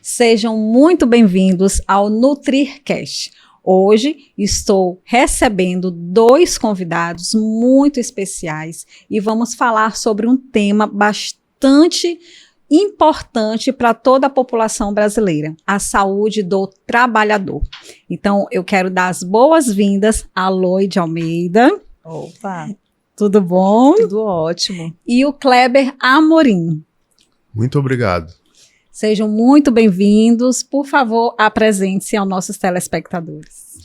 Sejam muito bem-vindos ao NutriCast. Hoje estou recebendo 2 convidados muito especiais e vamos falar sobre um tema bastante importante para toda a população brasileira, a saúde do trabalhador. Então, eu quero dar as boas-vindas a Loide Almeida. Opa! Tudo bom? Tudo ótimo. E o Kleber Amorim. Muito obrigado. Sejam muito bem-vindos. Por favor, apresente-se aos nossos telespectadores.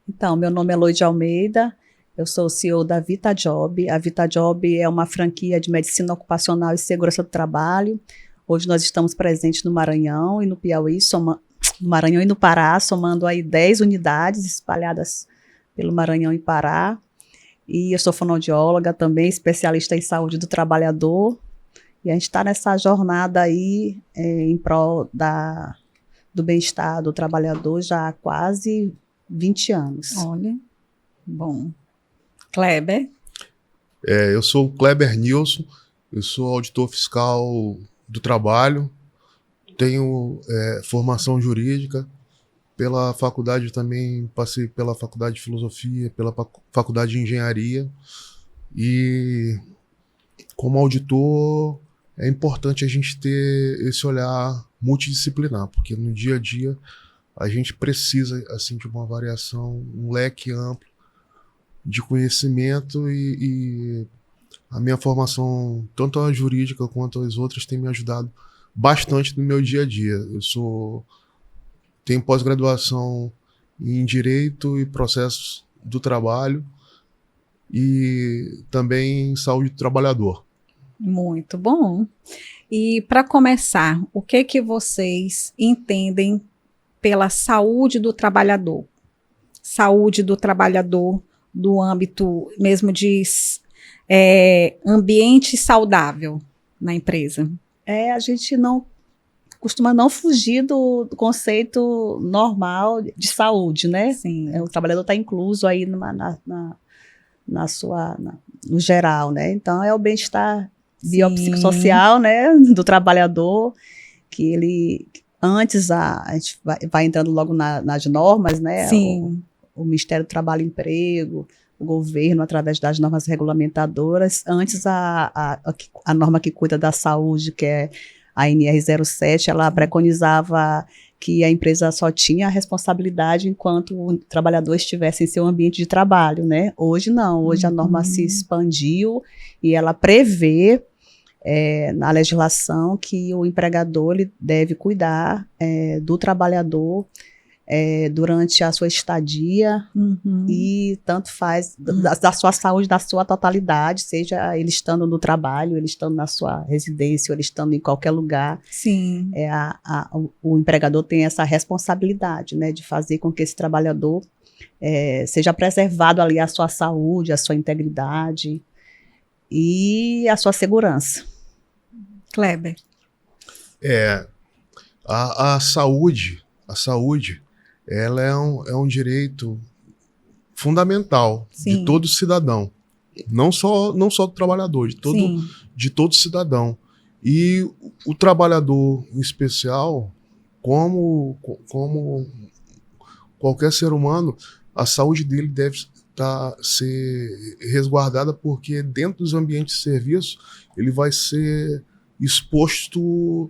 Então, meu nome é Loide Almeida, eu sou o CEO da VitaJob. A VitaJob é uma franquia de medicina ocupacional e segurança do trabalho. Hoje nós estamos presentes no Maranhão e no Piauí, no Maranhão e no Pará, somando aí 10 unidades espalhadas pelo Maranhão e Pará. E eu sou fonoaudióloga também, especialista em saúde do trabalhador. E a gente está nessa jornada aí em prol do bem-estar do trabalhador já há quase 20 anos. Olha, bom. Kleber? Eu sou o Kleber Nilson, eu sou auditor fiscal do trabalho, tenho formação jurídica. Pela faculdade também, passei pela faculdade de filosofia, pela faculdade de engenharia. E como auditor, é importante a gente ter esse olhar multidisciplinar, porque no dia a dia a gente precisa assim, de uma variação, um leque amplo de conhecimento e a minha formação, tanto a jurídica quanto as outras, tem me ajudado bastante no meu dia a dia. Tenho pós-graduação em Direito e Processos do Trabalho e também em Saúde do Trabalhador. Muito bom. E para começar, o que vocês entendem pela saúde do trabalhador? Saúde do trabalhador do âmbito mesmo de ambiente saudável na empresa. A gente costuma não fugir do conceito normal de saúde, né? Sim. O trabalhador está incluso aí no geral, né? Então, é o bem-estar biopsicossocial, né, do trabalhador, que ele, antes a gente vai entrando logo nas normas, né? Sim. O Ministério do Trabalho e Emprego, o governo, através das normas regulamentadoras, antes a norma que cuida da saúde, que é a NR07, ela preconizava que a empresa só tinha a responsabilidade enquanto o trabalhador estivesse em seu ambiente de trabalho, né? Hoje não, hoje a norma se expandiu e ela prevê na legislação que o empregador ele deve cuidar do trabalhador durante a sua estadia e tanto faz da sua saúde, da sua totalidade, seja ele estando no trabalho, ele estando na sua residência, ou ele estando em qualquer lugar. Sim. O empregador tem essa responsabilidade, né, de fazer com que esse trabalhador seja preservado ali a sua saúde, a sua integridade e a sua segurança. Kleber. A saúde, ela é um direito fundamental, sim, de todo cidadão, não só do trabalhador, de todo cidadão. E o trabalhador em especial, como qualquer ser humano, a saúde dele deve ser resguardada, porque dentro dos ambientes de serviço ele vai ser exposto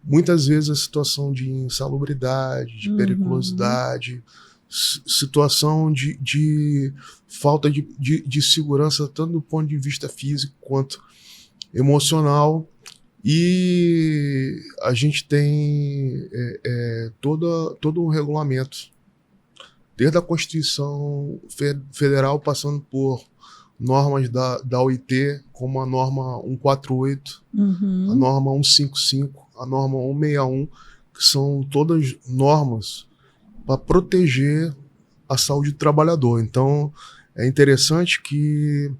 muitas vezes a situação de insalubridade, de periculosidade, situação de falta de segurança, tanto do ponto de vista físico quanto emocional. E a gente tem todo um regulamento, desde a Constituição Federal, passando por normas da OIT, como a norma 148, a norma 155, a norma 161, que são todas normas para proteger a saúde do trabalhador. Então, é interessante que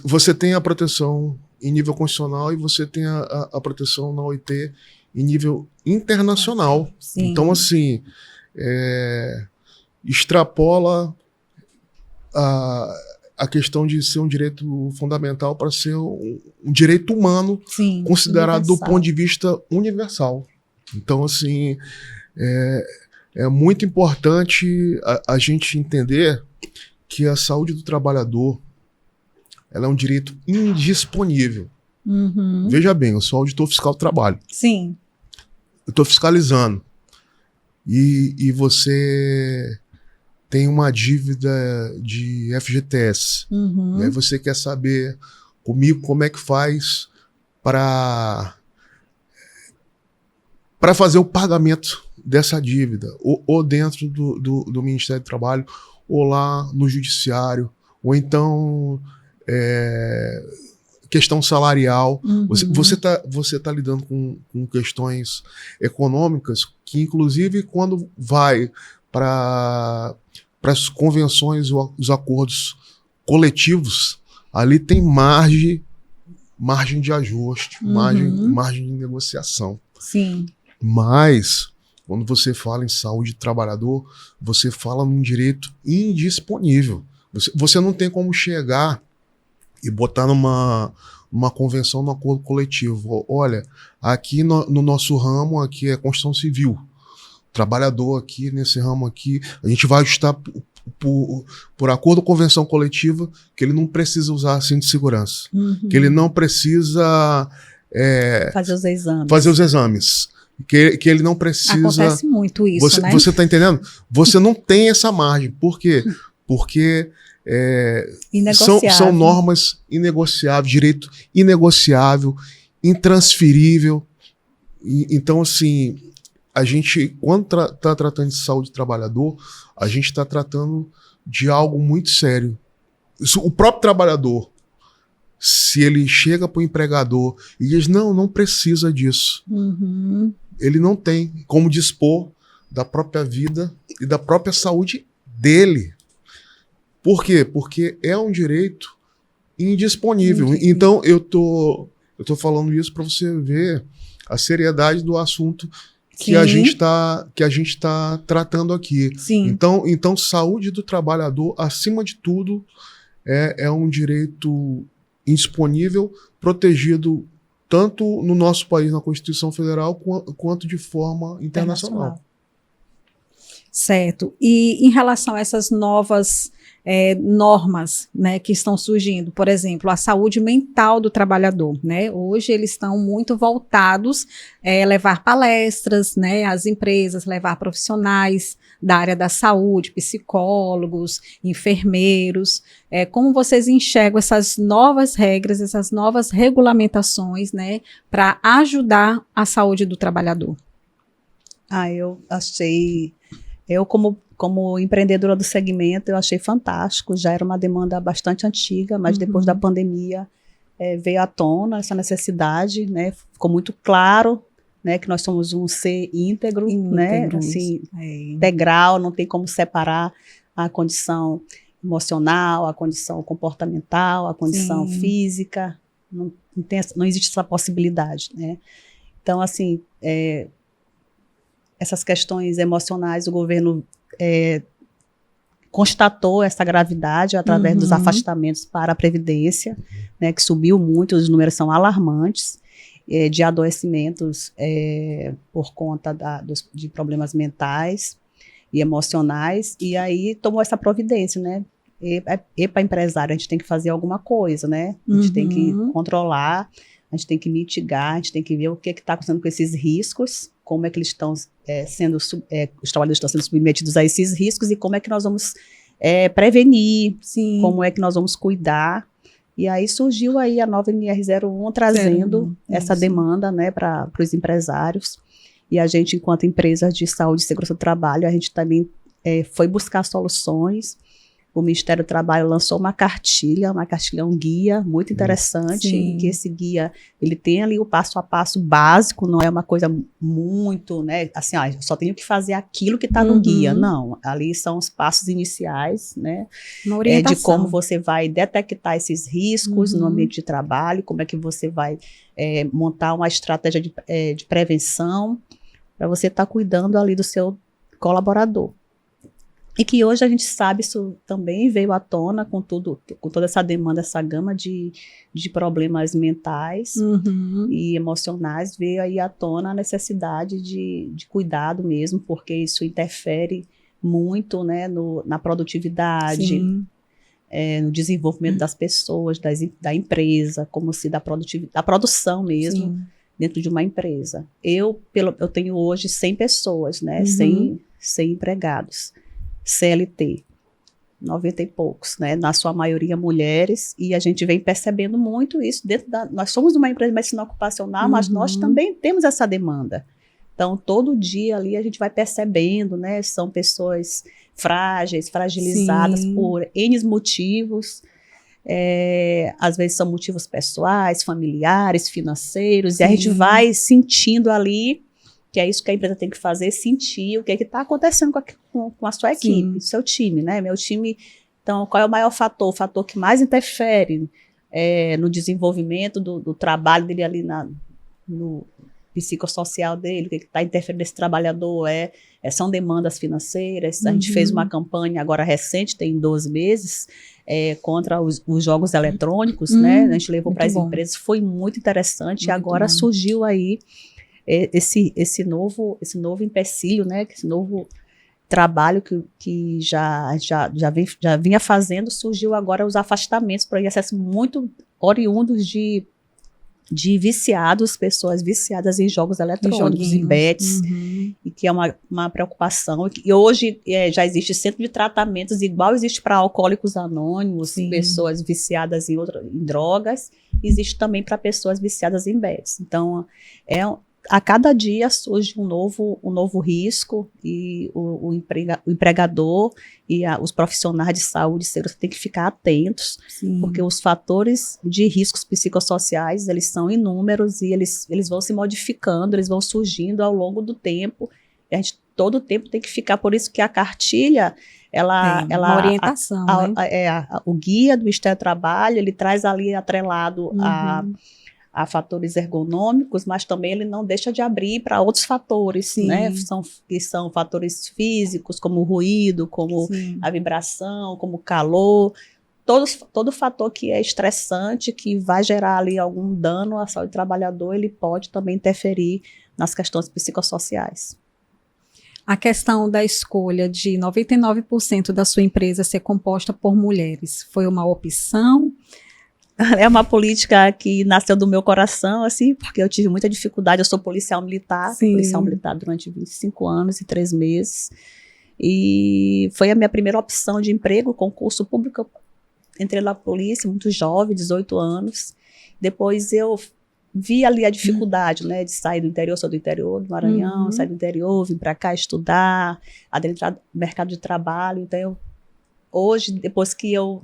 você tem a proteção em nível constitucional e você tem a proteção na OIT em nível internacional. Sim. Então, assim, extrapola a questão de ser um direito fundamental para ser um direito humano, Sim, considerado universal. do ponto de vista universal. Então, assim, é muito importante a gente entender que a saúde do trabalhador ela é um direito indisponível. Uhum. Veja bem, eu sou auditor fiscal do trabalho. Sim. Eu estou fiscalizando. E você tem uma dívida de FGTS. Uhum. E aí você quer saber comigo como é que faz para fazer o pagamento dessa dívida, ou dentro do Ministério do Trabalho, ou lá no Judiciário, ou então questão salarial. Uhum. Você tá lidando com questões econômicas que, inclusive, quando vai para as convenções ou os acordos coletivos, ali tem margem de ajuste, margem de negociação. Sim. Mas, quando você fala em saúde do trabalhador, você fala num direito indisponível. Você não tem como chegar e botar numa convenção, num acordo coletivo. Olha, aqui no nosso ramo, aqui é construção civil. Trabalhador aqui, nesse ramo aqui, a gente vai ajustar por acordo com convenção coletiva que ele não precisa usar cinto de segurança. Uhum. Que ele não precisa Fazer os exames. Que ele não precisa... Acontece muito isso, né? Você está entendendo? Você não tem essa margem. Por quê? Porque são normas inegociáveis, direito inegociável, intransferível. Então, assim, a gente, quando está tratando de saúde do trabalhador, a gente está tratando de algo muito sério. O próprio trabalhador, se ele chega para o empregador e diz, não precisa disso. Uhum. Ele não tem como dispor da própria vida e da própria saúde dele. Por quê? Porque é um direito indisponível. Então, eu tô falando isso para você ver a seriedade do assunto que a gente tá tratando aqui. Sim. Então, saúde do trabalhador, acima de tudo, é um direito indisponível, protegido tanto no nosso país, na Constituição Federal, quanto de forma internacional. Certo. E em relação a essas novas normas, né, que estão surgindo, por exemplo, a saúde mental do trabalhador, né? Hoje eles estão muito voltados a levar palestras, né, às empresas, levar profissionais da área da saúde, psicólogos, enfermeiros. Como vocês enxergam essas novas regras, essas novas regulamentações, né, para ajudar a saúde do trabalhador? Eu achei... Eu, como empreendedora do segmento, eu achei fantástico. Já era uma demanda bastante antiga, mas depois da pandemia veio à tona essa necessidade, né? Ficou muito claro, né, que nós somos um ser íntegro, né? Assim, integral, não tem como separar a condição emocional, a condição comportamental, a condição física. Não existe essa possibilidade, né? Então, assim, essas questões emocionais, o governo constatou essa gravidade através dos afastamentos para a Previdência, né, que subiu muito, os números são alarmantes, de adoecimentos por conta de problemas mentais e emocionais, e aí tomou essa providência, né? E para empresário, a gente tem que fazer alguma coisa, né? A gente tem que controlar, a gente tem que mitigar, a gente tem que ver o que está acontecendo com esses riscos, como é que eles estão os trabalhadores estão sendo submetidos a esses riscos e como é que nós vamos prevenir, como é que nós vamos cuidar. E aí surgiu aí a nova NR01 trazendo essa demanda, né, para os empresários. E a gente, enquanto empresa de saúde e segurança do trabalho, a gente também foi buscar soluções. O Ministério do Trabalho lançou uma cartilha, um guia muito interessante, em que esse guia, ele tem ali o passo a passo básico, não é uma coisa muito, né, assim, eu só tenho que fazer aquilo que está no guia, não, ali são os passos iniciais, né, de como você vai detectar esses riscos no ambiente de trabalho, como é que você vai montar uma estratégia de prevenção, para você estar cuidando ali do seu colaborador. E que hoje a gente sabe, isso também veio à tona com toda essa demanda, essa gama de problemas mentais e emocionais, veio aí à tona a necessidade de cuidado mesmo, porque isso interfere muito, né, na produtividade, no desenvolvimento das pessoas, da empresa, como se da produção mesmo. Sim. Dentro de uma empresa. Eu tenho hoje 100 pessoas, né, 100 empregados. CLT, 90 e poucos, né? Na sua maioria mulheres, e a gente vem percebendo muito isso nós somos uma empresa de medicina ocupacional, mas nós também temos essa demanda. Então, todo dia ali a gente vai percebendo, né? São pessoas frágeis, fragilizadas por N motivos, às vezes são motivos pessoais, familiares, financeiros, e a gente vai sentindo ali que é isso que a empresa tem que fazer, sentir o que está acontecendo com a sua equipe, seu time, né? Meu time, então, qual é o maior fator? O fator que mais interfere no desenvolvimento do trabalho dele ali no psicossocial dele, o que está interferindo nesse trabalhador são demandas financeiras. A gente fez uma campanha agora recente, tem 12 meses, contra os jogos eletrônicos, né? A gente levou para as empresas, foi muito interessante, e agora surgiu aí esse novo empecilho, né, esse novo trabalho que já vinha fazendo, surgiu agora os afastamentos por acesso muito oriundos de viciados, pessoas viciadas em jogos eletrônicos, em bets, e que é uma preocupação. E hoje já existe centro de tratamentos, igual existe para alcoólicos anônimos, pessoas viciadas em drogas, existe também para pessoas viciadas em bets. Então, a cada dia surge um novo risco, e o empregador e os profissionais de saúde têm que ficar atentos, porque os fatores de riscos psicossociais, eles são inúmeros, e eles vão se modificando, eles vão surgindo ao longo do tempo, e a gente todo o tempo tem que ficar. Por isso que a cartilha, uma orientação, o guia do Ministério do Trabalho, ele traz ali atrelado a fatores ergonômicos, mas também ele não deixa de abrir para outros fatores, né? Que são fatores físicos, como o ruído, como a vibração, como o calor, todo fator que é estressante, que vai gerar ali algum dano à saúde do trabalhador, ele pode também interferir nas questões psicossociais. A questão da escolha de 99% da sua empresa ser composta por mulheres, foi uma opção? É uma política que nasceu do meu coração, assim, porque eu tive muita dificuldade. Eu sou policial militar durante 25 anos e 3 meses. E foi a minha primeira opção de emprego, concurso público. Entrei na polícia, muito jovem, 18 anos. Depois eu vi ali a dificuldade, né, de sair do interior. Sou do interior do Maranhão, sair do interior, vim para cá estudar, adentrar no mercado de trabalho. Então, hoje, depois que eu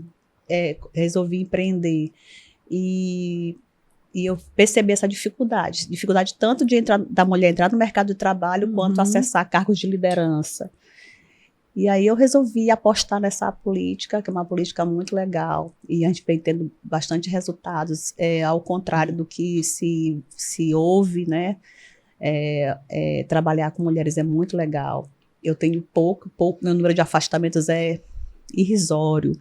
resolvi empreender e eu percebi essa dificuldade tanto da mulher entrar no mercado de trabalho, quanto acessar cargos de liderança. E aí eu resolvi apostar nessa política, que é uma política muito legal, e a gente vem tendo bastante resultados, ao contrário do que se ouve, né? Trabalhar com mulheres é muito legal. Eu tenho pouco, meu número de afastamentos é irrisório.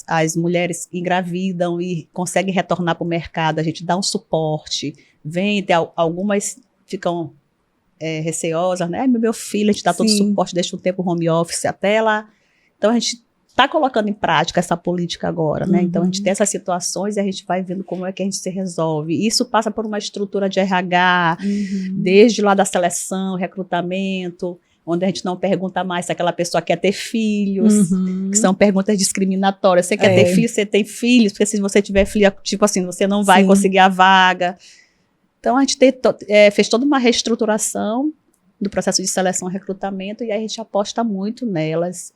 As mulheres engravidam e conseguem retornar para o mercado, a gente dá um suporte, algumas ficam receosas, né? Meu filho, a gente dá todo o suporte, deixa um tempo home office até lá. Então a gente está colocando em prática essa política agora, né? Então a gente tem essas situações e a gente vai vendo como é que a gente se resolve. Isso passa por uma estrutura de RH, desde lá da seleção, recrutamento, onde a gente não pergunta mais se aquela pessoa quer ter filhos, que são perguntas discriminatórias. Você quer ter filhos, você tem filhos, porque se você tiver filho, tipo assim, você não vai conseguir a vaga. Então, a gente fez toda uma reestruturação do processo de seleção e recrutamento, e aí a gente aposta muito nelas.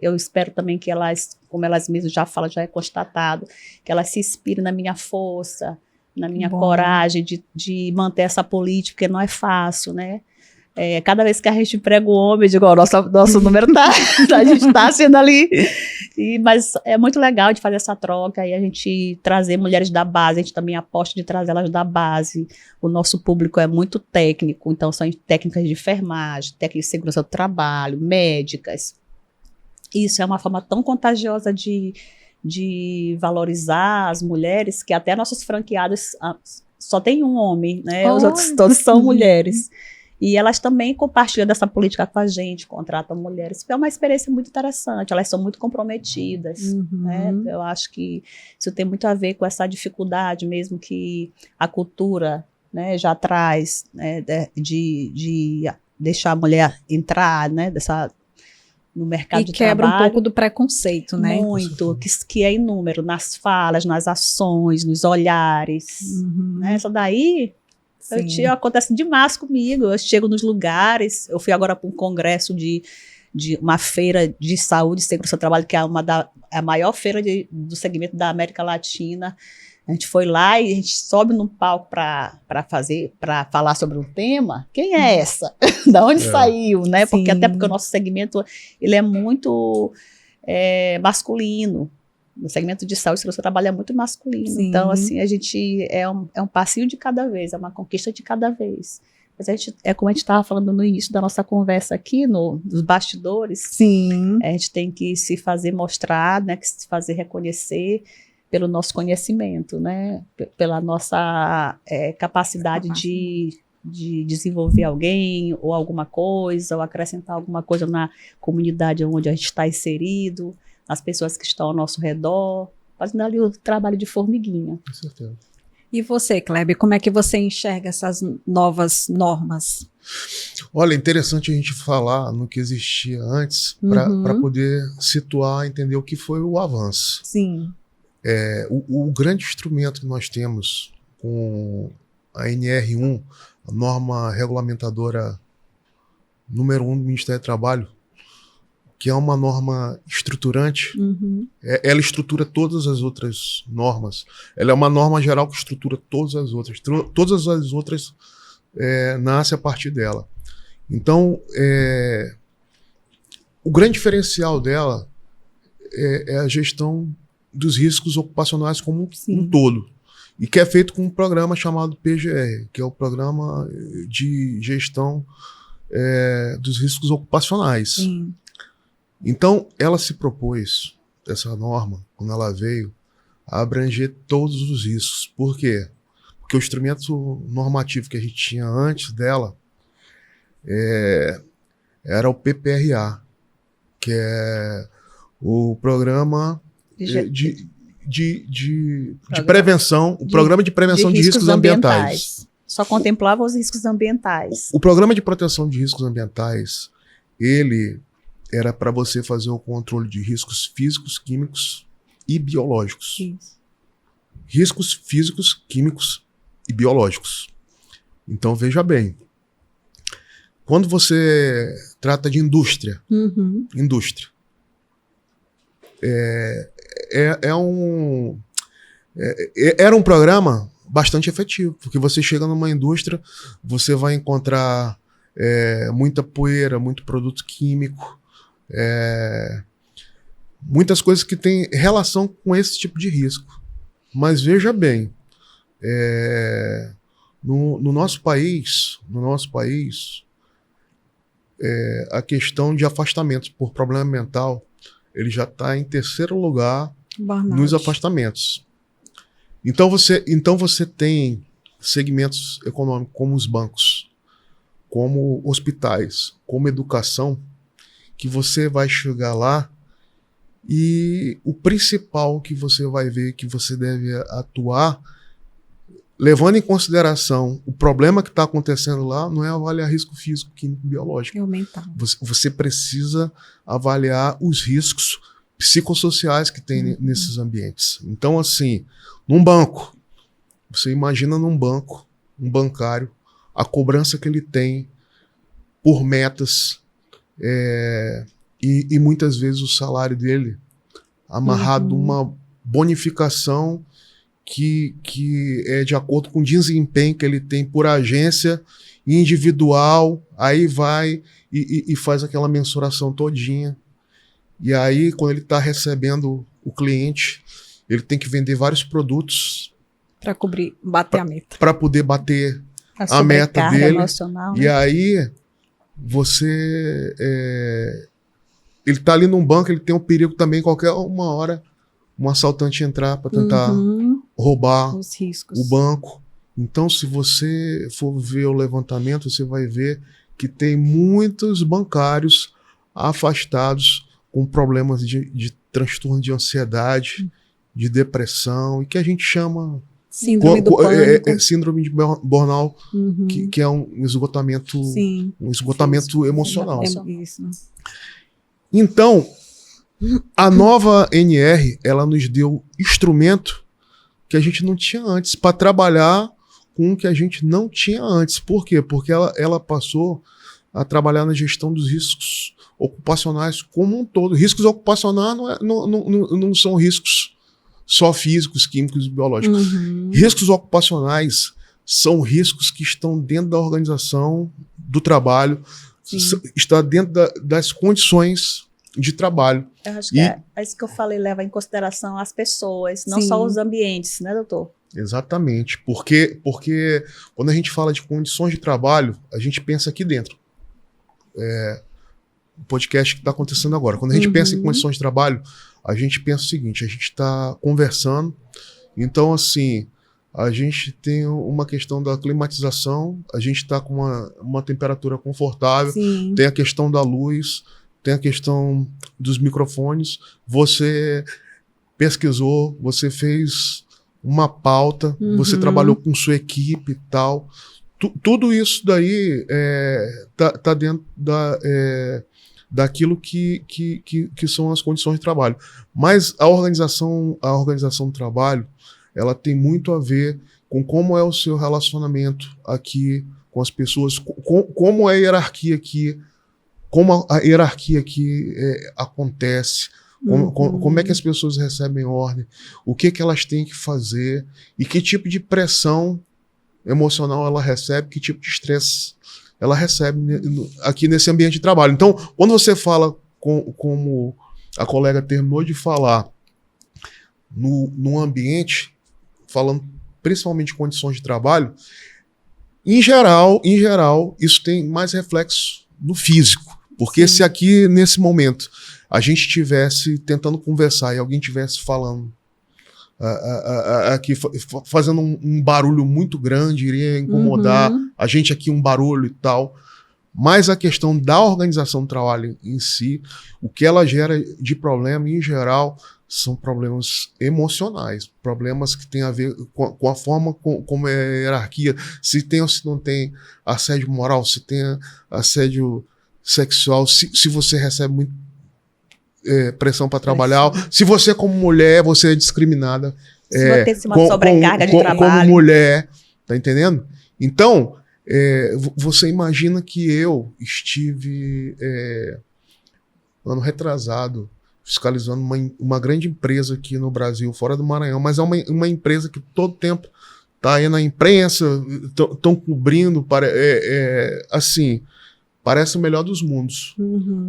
Eu espero também que elas, como elas mesmas já falam, já é constatado, que elas se inspirem na minha força, na minha coragem de manter essa política, porque não é fácil, né? cada vez que a gente emprega o homem, eu digo, ó, nosso número a gente está sendo ali. Mas é muito legal de fazer essa troca e a gente trazer mulheres da base, a gente também aposta de trazer elas da base. O nosso público é muito técnico, então são técnicas de enfermagem, técnicas de segurança do trabalho, médicas. Isso é uma forma tão contagiosa de valorizar as mulheres, que até nossos franqueados só tem um homem, né? Os outros todos são mulheres. E elas também compartilham dessa política com a gente, contratam mulheres, porque é uma experiência muito interessante, elas são muito comprometidas, né? Eu acho que isso tem muito a ver com essa dificuldade mesmo que a cultura, né, já traz, né, de deixar a mulher entrar, né, no mercado de trabalho. E quebra um pouco do preconceito, né? Muito, que é inúmero, nas falas, nas ações, nos olhares. Né? Essa daí... acontece demais comigo, eu chego nos lugares, eu fui agora para um congresso de uma feira de saúde e segurança do trabalho, que é a maior feira do segmento da América Latina. A gente foi lá e a gente sobe num palco para falar sobre um tema. Quem é essa? Da onde saiu, né? Até porque o nosso segmento ele é muito masculino. No segmento de saúde, o seu trabalho é muito masculino. Sim. Então, assim, a gente é um passinho de cada vez, é uma conquista de cada vez. Mas como a gente estava falando no início da nossa conversa aqui, nos bastidores, Sim. A gente tem que se fazer mostrar, né, que se fazer reconhecer pelo nosso conhecimento, né, pela nossa capacidade de desenvolver alguém ou alguma coisa, ou acrescentar alguma coisa na comunidade onde a gente está inserido, as pessoas que estão ao nosso redor, fazendo ali o trabalho de formiguinha. Com certeza. E você, Kleber, como é que você enxerga essas novas normas? Olha, é interessante a gente falar no que existia antes, para poder situar, entender o que foi o avanço. Sim. O grande instrumento que nós temos com a NR1, a norma regulamentadora número 1 do Ministério do Trabalho, que é uma norma estruturante, ela estrutura todas as outras normas. Ela é uma norma geral que estrutura todas as outras. Todas as outras nascem a partir dela. Então, o grande diferencial dela é a gestão dos riscos ocupacionais como um todo. E que é feito com um programa chamado PGR, que é o Programa de Gestão dos Riscos Ocupacionais. Sim. Então, ela se propôs, essa norma, quando ela veio, a abranger todos os riscos. Por quê? Porque o instrumento normativo que a gente tinha antes dela era o PPRA, que é o Programa de Prevenção, o Programa de Prevenção de Riscos Ambientais. Só contemplava os riscos ambientais. O Programa de Proteção de Riscos Ambientais, ele era para você fazer o controle de riscos físicos, químicos e biológicos. Isso. Riscos físicos, químicos e biológicos. Então, veja bem, quando você trata de indústria, era um programa bastante efetivo, porque você chega numa indústria, você vai encontrar muita poeira, muito produto químico, muitas coisas que têm relação com esse tipo de risco. Mas veja bem, no nosso país, a questão de afastamentos por problema mental, ele já está em terceiro lugar nos afastamentos. Então você tem segmentos econômicos como os bancos, como hospitais, como educação, que você vai chegar lá e o principal que você vai ver que você deve atuar, levando em consideração o problema que está acontecendo lá, não é avaliar risco físico, químico, biológico. É o mental. Você precisa avaliar os riscos psicossociais que tem nesses ambientes. Então, assim, num banco, você imagina num banco, um bancário, a cobrança que ele tem por metas, e muitas vezes o salário dele amarrado a uma bonificação que é de acordo com o desempenho que ele tem por agência individual, aí vai e faz aquela mensuração todinha. E aí, quando ele está recebendo o cliente, ele tem que vender vários produtos para bater a meta. Para poder bater a meta dele. Emocional, né? E aí, ele está ali num banco, ele tem um perigo também, qualquer uma hora, um assaltante entrar para tentar roubar o banco. Então, se você for ver o levantamento, você vai ver que tem muitos bancários afastados com problemas de transtorno de ansiedade, de depressão, e que a gente chama síndrome do pânico. Síndrome de burnout, que é um esgotamento, emocional. Isso. Então, a nova NR, ela nos deu instrumento que a gente não tinha antes, para trabalhar com o que a gente não tinha antes. Por quê? Porque ela passou a trabalhar na gestão dos riscos ocupacionais como um todo. Riscos ocupacionais não são riscos só físicos, químicos e biológicos. Riscos ocupacionais são riscos que estão dentro da organização do trabalho, está dentro das condições de trabalho. Eu acho que é isso que eu falei, leva em consideração as pessoas, não só os ambientes, né, doutor? Exatamente, porque quando a gente fala de condições de trabalho, a gente pensa aqui dentro. O podcast que está acontecendo agora. Quando a gente pensa em condições de trabalho, a gente pensa o seguinte, a gente está conversando, então assim, a gente tem uma questão da climatização, a gente está com uma temperatura confortável, tem a questão da luz, tem a questão dos microfones, você pesquisou, você fez uma pauta, você trabalhou com sua equipe e tal. Tudo isso daí tá dentro daquilo que são as condições de trabalho. Mas a organização do trabalho, ela tem muito a ver com como é o seu relacionamento aqui com as pessoas, como é a hierarquia aqui, como a hierarquia aqui acontece, como é que as pessoas recebem ordem, o que elas têm que fazer e que tipo de pressão emocional ela recebe, que tipo de estresse ela recebe aqui nesse ambiente de trabalho. Então, quando você fala, como a colega terminou de falar, no ambiente, falando principalmente de condições de trabalho, em geral, isso tem mais reflexo no físico. Porque se aqui, nesse momento, a gente estivesse tentando conversar e alguém estivesse falando aqui, fazendo um barulho muito grande, iria incomodar a gente aqui, um barulho e tal. Mas a questão da organização do trabalho em si, o que ela gera de problema, em geral, são problemas emocionais, problemas que têm a ver com a forma como é a hierarquia, se tem ou se não tem assédio moral, se tem assédio sexual, se você recebe muito pressão para trabalhar, se você como mulher, você é discriminada se você tem uma sobrecarga de trabalho. Como mulher, tá entendendo? Então, você imagina que eu estive ano retrasado fiscalizando uma grande empresa aqui no Brasil, fora do Maranhão, mas é uma empresa que todo tempo está aí na imprensa, estão cobrindo, assim, parece o melhor dos mundos.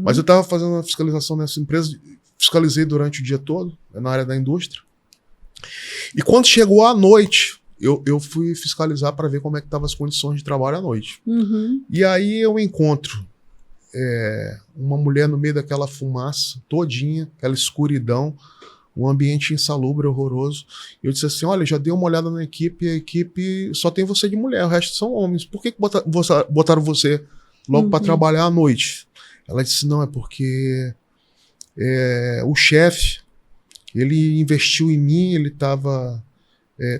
Mas eu estava fazendo uma fiscalização nessa empresa, fiscalizei durante o dia todo, na área da indústria, e quando chegou à noite, eu fui fiscalizar para ver como é que estavam as condições de trabalho à noite. E aí eu encontro uma mulher no meio daquela fumaça todinha, aquela escuridão, um ambiente insalubre, horroroso. Eu disse assim, olha, já dei uma olhada na equipe, a equipe só tem você de mulher, o resto são homens. Por que botaram você logo para trabalhar à noite? Ela disse, não, é porque o chefe, ele investiu em mim, ele estava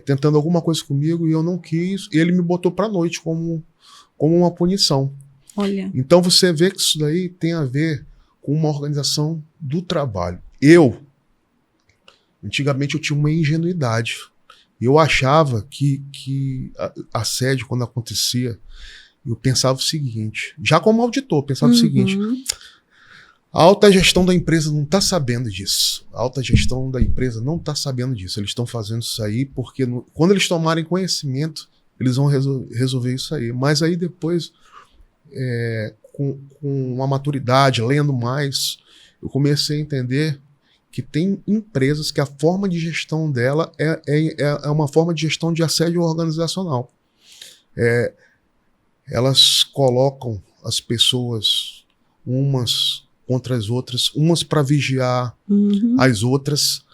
tentando alguma coisa comigo e eu não quis, e ele me botou para a noite como uma punição. Olha. Então você vê que isso daí tem a ver com uma organização do trabalho. Antigamente eu tinha uma ingenuidade. Eu achava que assédio, quando acontecia, eu pensava o seguinte, já como auditor, pensava o seguinte, A alta gestão da empresa não está sabendo disso. A alta gestão da empresa não está sabendo disso. Eles estão fazendo isso aí porque quando eles tomarem conhecimento, eles vão resolver isso aí. Mas aí depois, com uma maturidade, lendo mais, eu comecei a entender que tem empresas que a forma de gestão dela é uma forma de gestão de assédio organizacional. Elas colocam as pessoas umas contra as outras, umas para vigiar as outras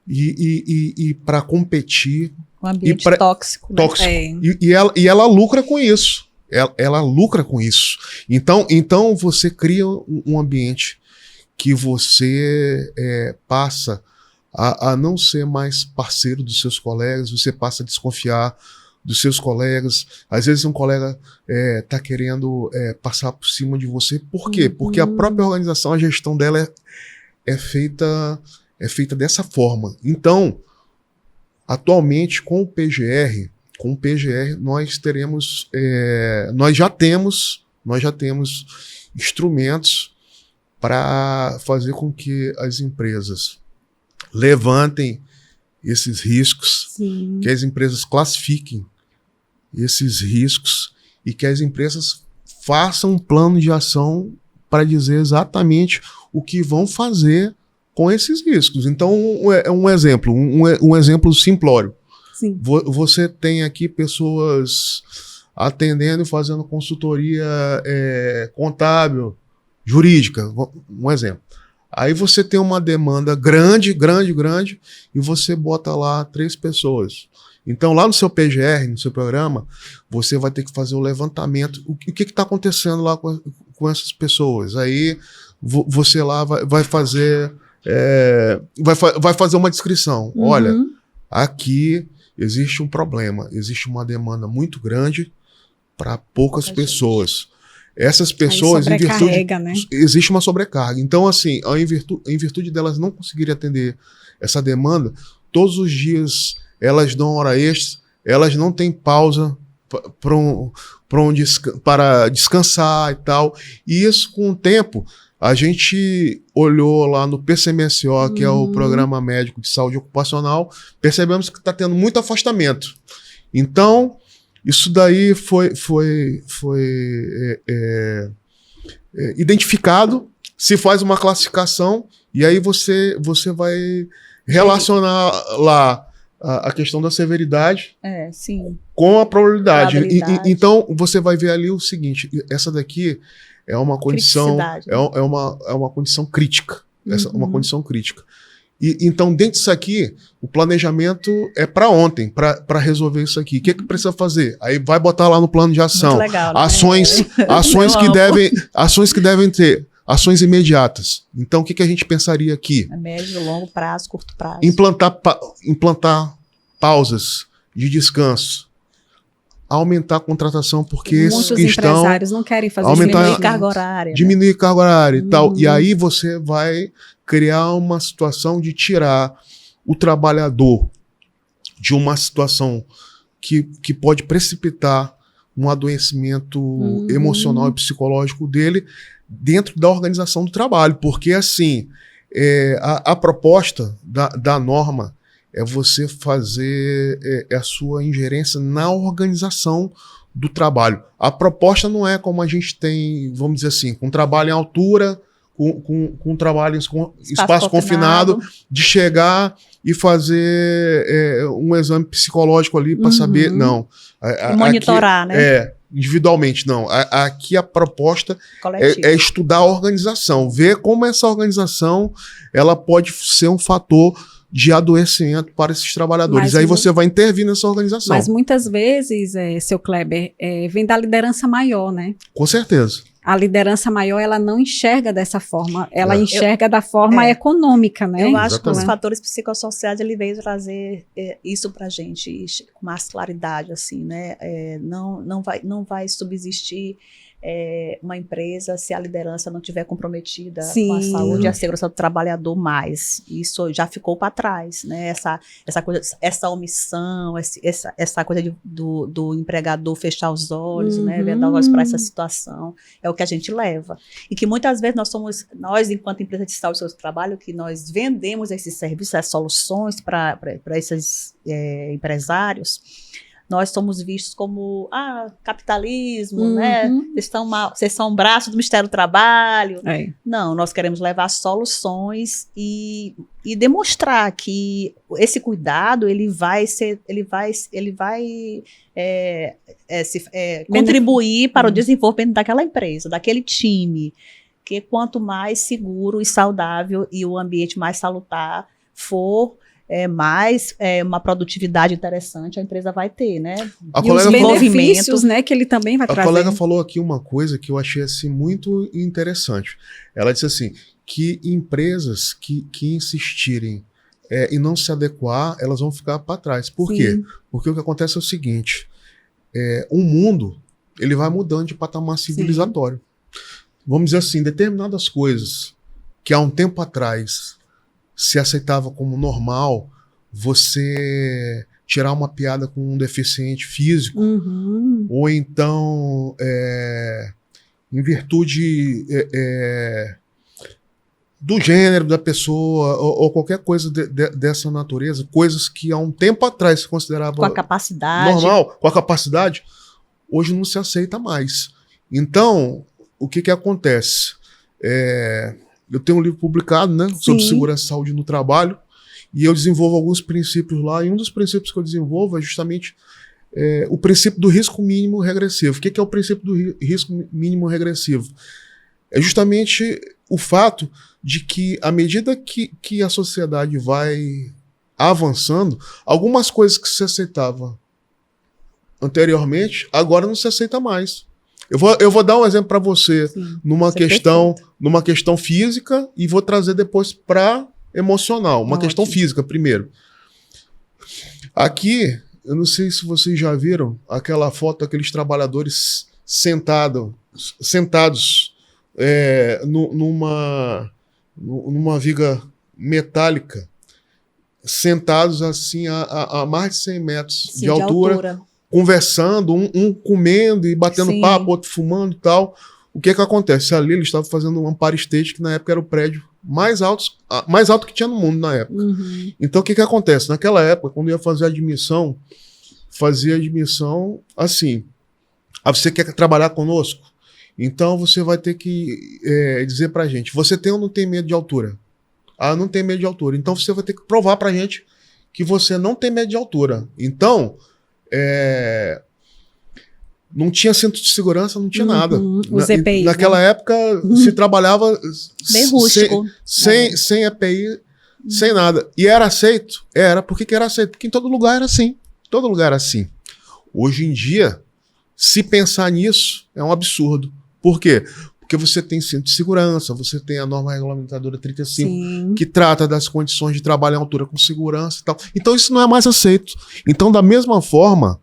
e para competir. Um ambiente tóxico. Né? Tóxico. E ela lucra com isso. Ela lucra com isso. Então você cria um ambiente que você passa a não ser mais parceiro dos seus colegas, você passa a desconfiar dos seus colegas. Às vezes um colega está querendo passar por cima de você. Por quê? Porque a própria organização, a gestão dela é feita dessa forma. Então, atualmente, com o PGR, nós já temos instrumentos para fazer com que as empresas levantem esses riscos, Sim. que as empresas classifiquem esses riscos e que as empresas façam um plano de ação para dizer exatamente o que vão fazer com esses riscos. Então, um exemplo simplório. Sim. Você tem aqui pessoas atendendo e fazendo consultoria contábil, jurídica, um exemplo. Aí você tem uma demanda grande, e você bota lá 3 pessoas. Então, lá no seu PGR, no seu programa, você vai ter que fazer o levantamento. O que está acontecendo lá com essas pessoas? Aí você lá vai fazer uma descrição. Olha, aqui existe um problema, existe uma demanda muito grande para poucas pessoas. Essas pessoas, existe uma sobrecarga. Então, assim, em virtude delas não conseguirem atender essa demanda, todos os dias elas dão hora extra, elas não têm pausa para descansar e tal. E isso, com o tempo, a gente olhou lá no PCMSO, que é o Programa Médico de Saúde Ocupacional, percebemos que está tendo muito afastamento. Então, isso daí foi identificado, se faz uma classificação, e aí você vai relacionar lá a questão da severidade com a probabilidade. Então, você vai ver ali o seguinte, essa daqui é uma condição, é uma condição crítica. Uma condição crítica. Então, dentro disso aqui, o planejamento é para ontem, para resolver isso aqui. O que precisa fazer? Aí vai botar lá no plano de ação. Muito legal, né? Ações que devem ter. Ações imediatas. Então, o que a gente pensaria aqui? Médio, longo prazo, curto prazo. Implantar pausas de descanso. Aumentar a contratação, porque muitos empresários não querem fazer diminuir carga horária. Diminuir carga horária e tal. E aí você vai criar uma situação de tirar o trabalhador de uma situação que pode precipitar um adoecimento emocional e psicológico dele dentro da organização do trabalho. Porque, assim, a proposta da norma é você fazer a sua ingerência na organização do trabalho. A proposta não é como a gente tem, vamos dizer assim, com trabalho em altura, com trabalho com espaço confinado, de chegar e fazer um exame psicológico ali para saber. Não. E monitorar, aqui, né? Individualmente, não. Aqui a proposta é estudar a organização, ver como essa organização ela pode ser um fator de adoecimento para esses trabalhadores. Aí você vai intervir nessa organização. Mas muitas vezes, seu Kleber, vem da liderança maior, né? Com certeza. A liderança maior, ela não enxerga dessa forma, ela enxerga da forma econômica, né? Eu acho que os fatores psicossociais, ele veio trazer isso pra gente com mais claridade, assim, né? Não vai subsistir uma empresa se a liderança não estiver comprometida com a saúde e a segurança do trabalhador mais. Isso já ficou para trás, né? Essa omissão, essa coisa do empregador fechar os olhos, né? Vendar os olhos para essa situação. É o que a gente leva. E que muitas vezes nós enquanto empresa de saúde e trabalho, que nós vendemos esses serviços, essas soluções para esses empresários, nós somos vistos como capitalismo, né? Vocês são um braço do Ministério do Trabalho. Não, nós queremos levar soluções e demonstrar que esse cuidado ele vai contribuir para o desenvolvimento daquela empresa, daquele time. Que quanto mais seguro e saudável e o ambiente mais salutar for, mais uma produtividade interessante a empresa vai ter, né? E os benefícios, né, que ele também vai trazer. A colega falou aqui uma coisa que eu achei assim, muito interessante. Ela disse assim, que empresas que insistirem em não se adequar, elas vão ficar para trás. Por quê? Porque o que acontece é o seguinte, o mundo ele vai mudando de patamar civilizatório. Vamos dizer assim, determinadas coisas que há um tempo atrás se aceitava como normal, você tirar uma piada com um deficiente físico, ou então, em virtude do gênero da pessoa, ou qualquer coisa dessa natureza, coisas que há um tempo atrás se considerava com a capacidade normal, com a capacidade, hoje não se aceita mais. Então, o que acontece? Eu tenho um livro publicado, né, sobre segurança e saúde no trabalho, e eu desenvolvo alguns princípios lá, e um dos princípios que eu desenvolvo é justamente o princípio do risco mínimo regressivo. O que é o princípio do risco mínimo regressivo? É justamente o fato de que, à medida que a sociedade vai avançando, algumas coisas que se aceitava anteriormente, agora não se aceita mais. Eu vou dar um exemplo para você numa questão física e vou trazer depois para emocional. Uma questão física primeiro. Aqui, eu não sei se vocês já viram aquela foto daqueles trabalhadores sentados numa viga metálica, sentados assim a mais de 100 metros de altura. Conversando, um comendo e batendo papo, outro fumando e tal. O que acontece? Ali eles estavam fazendo um Empire State, que na época era o prédio mais alto que tinha no mundo na época. Então o que acontece? Naquela época, quando ia fazer admissão, fazia admissão assim. Você quer trabalhar conosco? Então você vai ter que dizer pra gente, você tem ou não tem medo de altura? Ah, não tem medo de altura. Então você vai ter que provar pra gente que você não tem medo de altura. Então, não tinha cinto de segurança, não tinha nada. Os EPIs, naquela época se trabalhava bem rústico. Sem EPI, sem nada. E era aceito? Por que era aceito? Porque em todo lugar era assim. Todo lugar era assim. Hoje em dia, se pensar nisso, é um absurdo. Por quê? Porque você tem cinto de segurança, você tem a norma regulamentadora 35, que trata das condições de trabalho em altura com segurança e tal. Então isso não é mais aceito. Então, da mesma forma,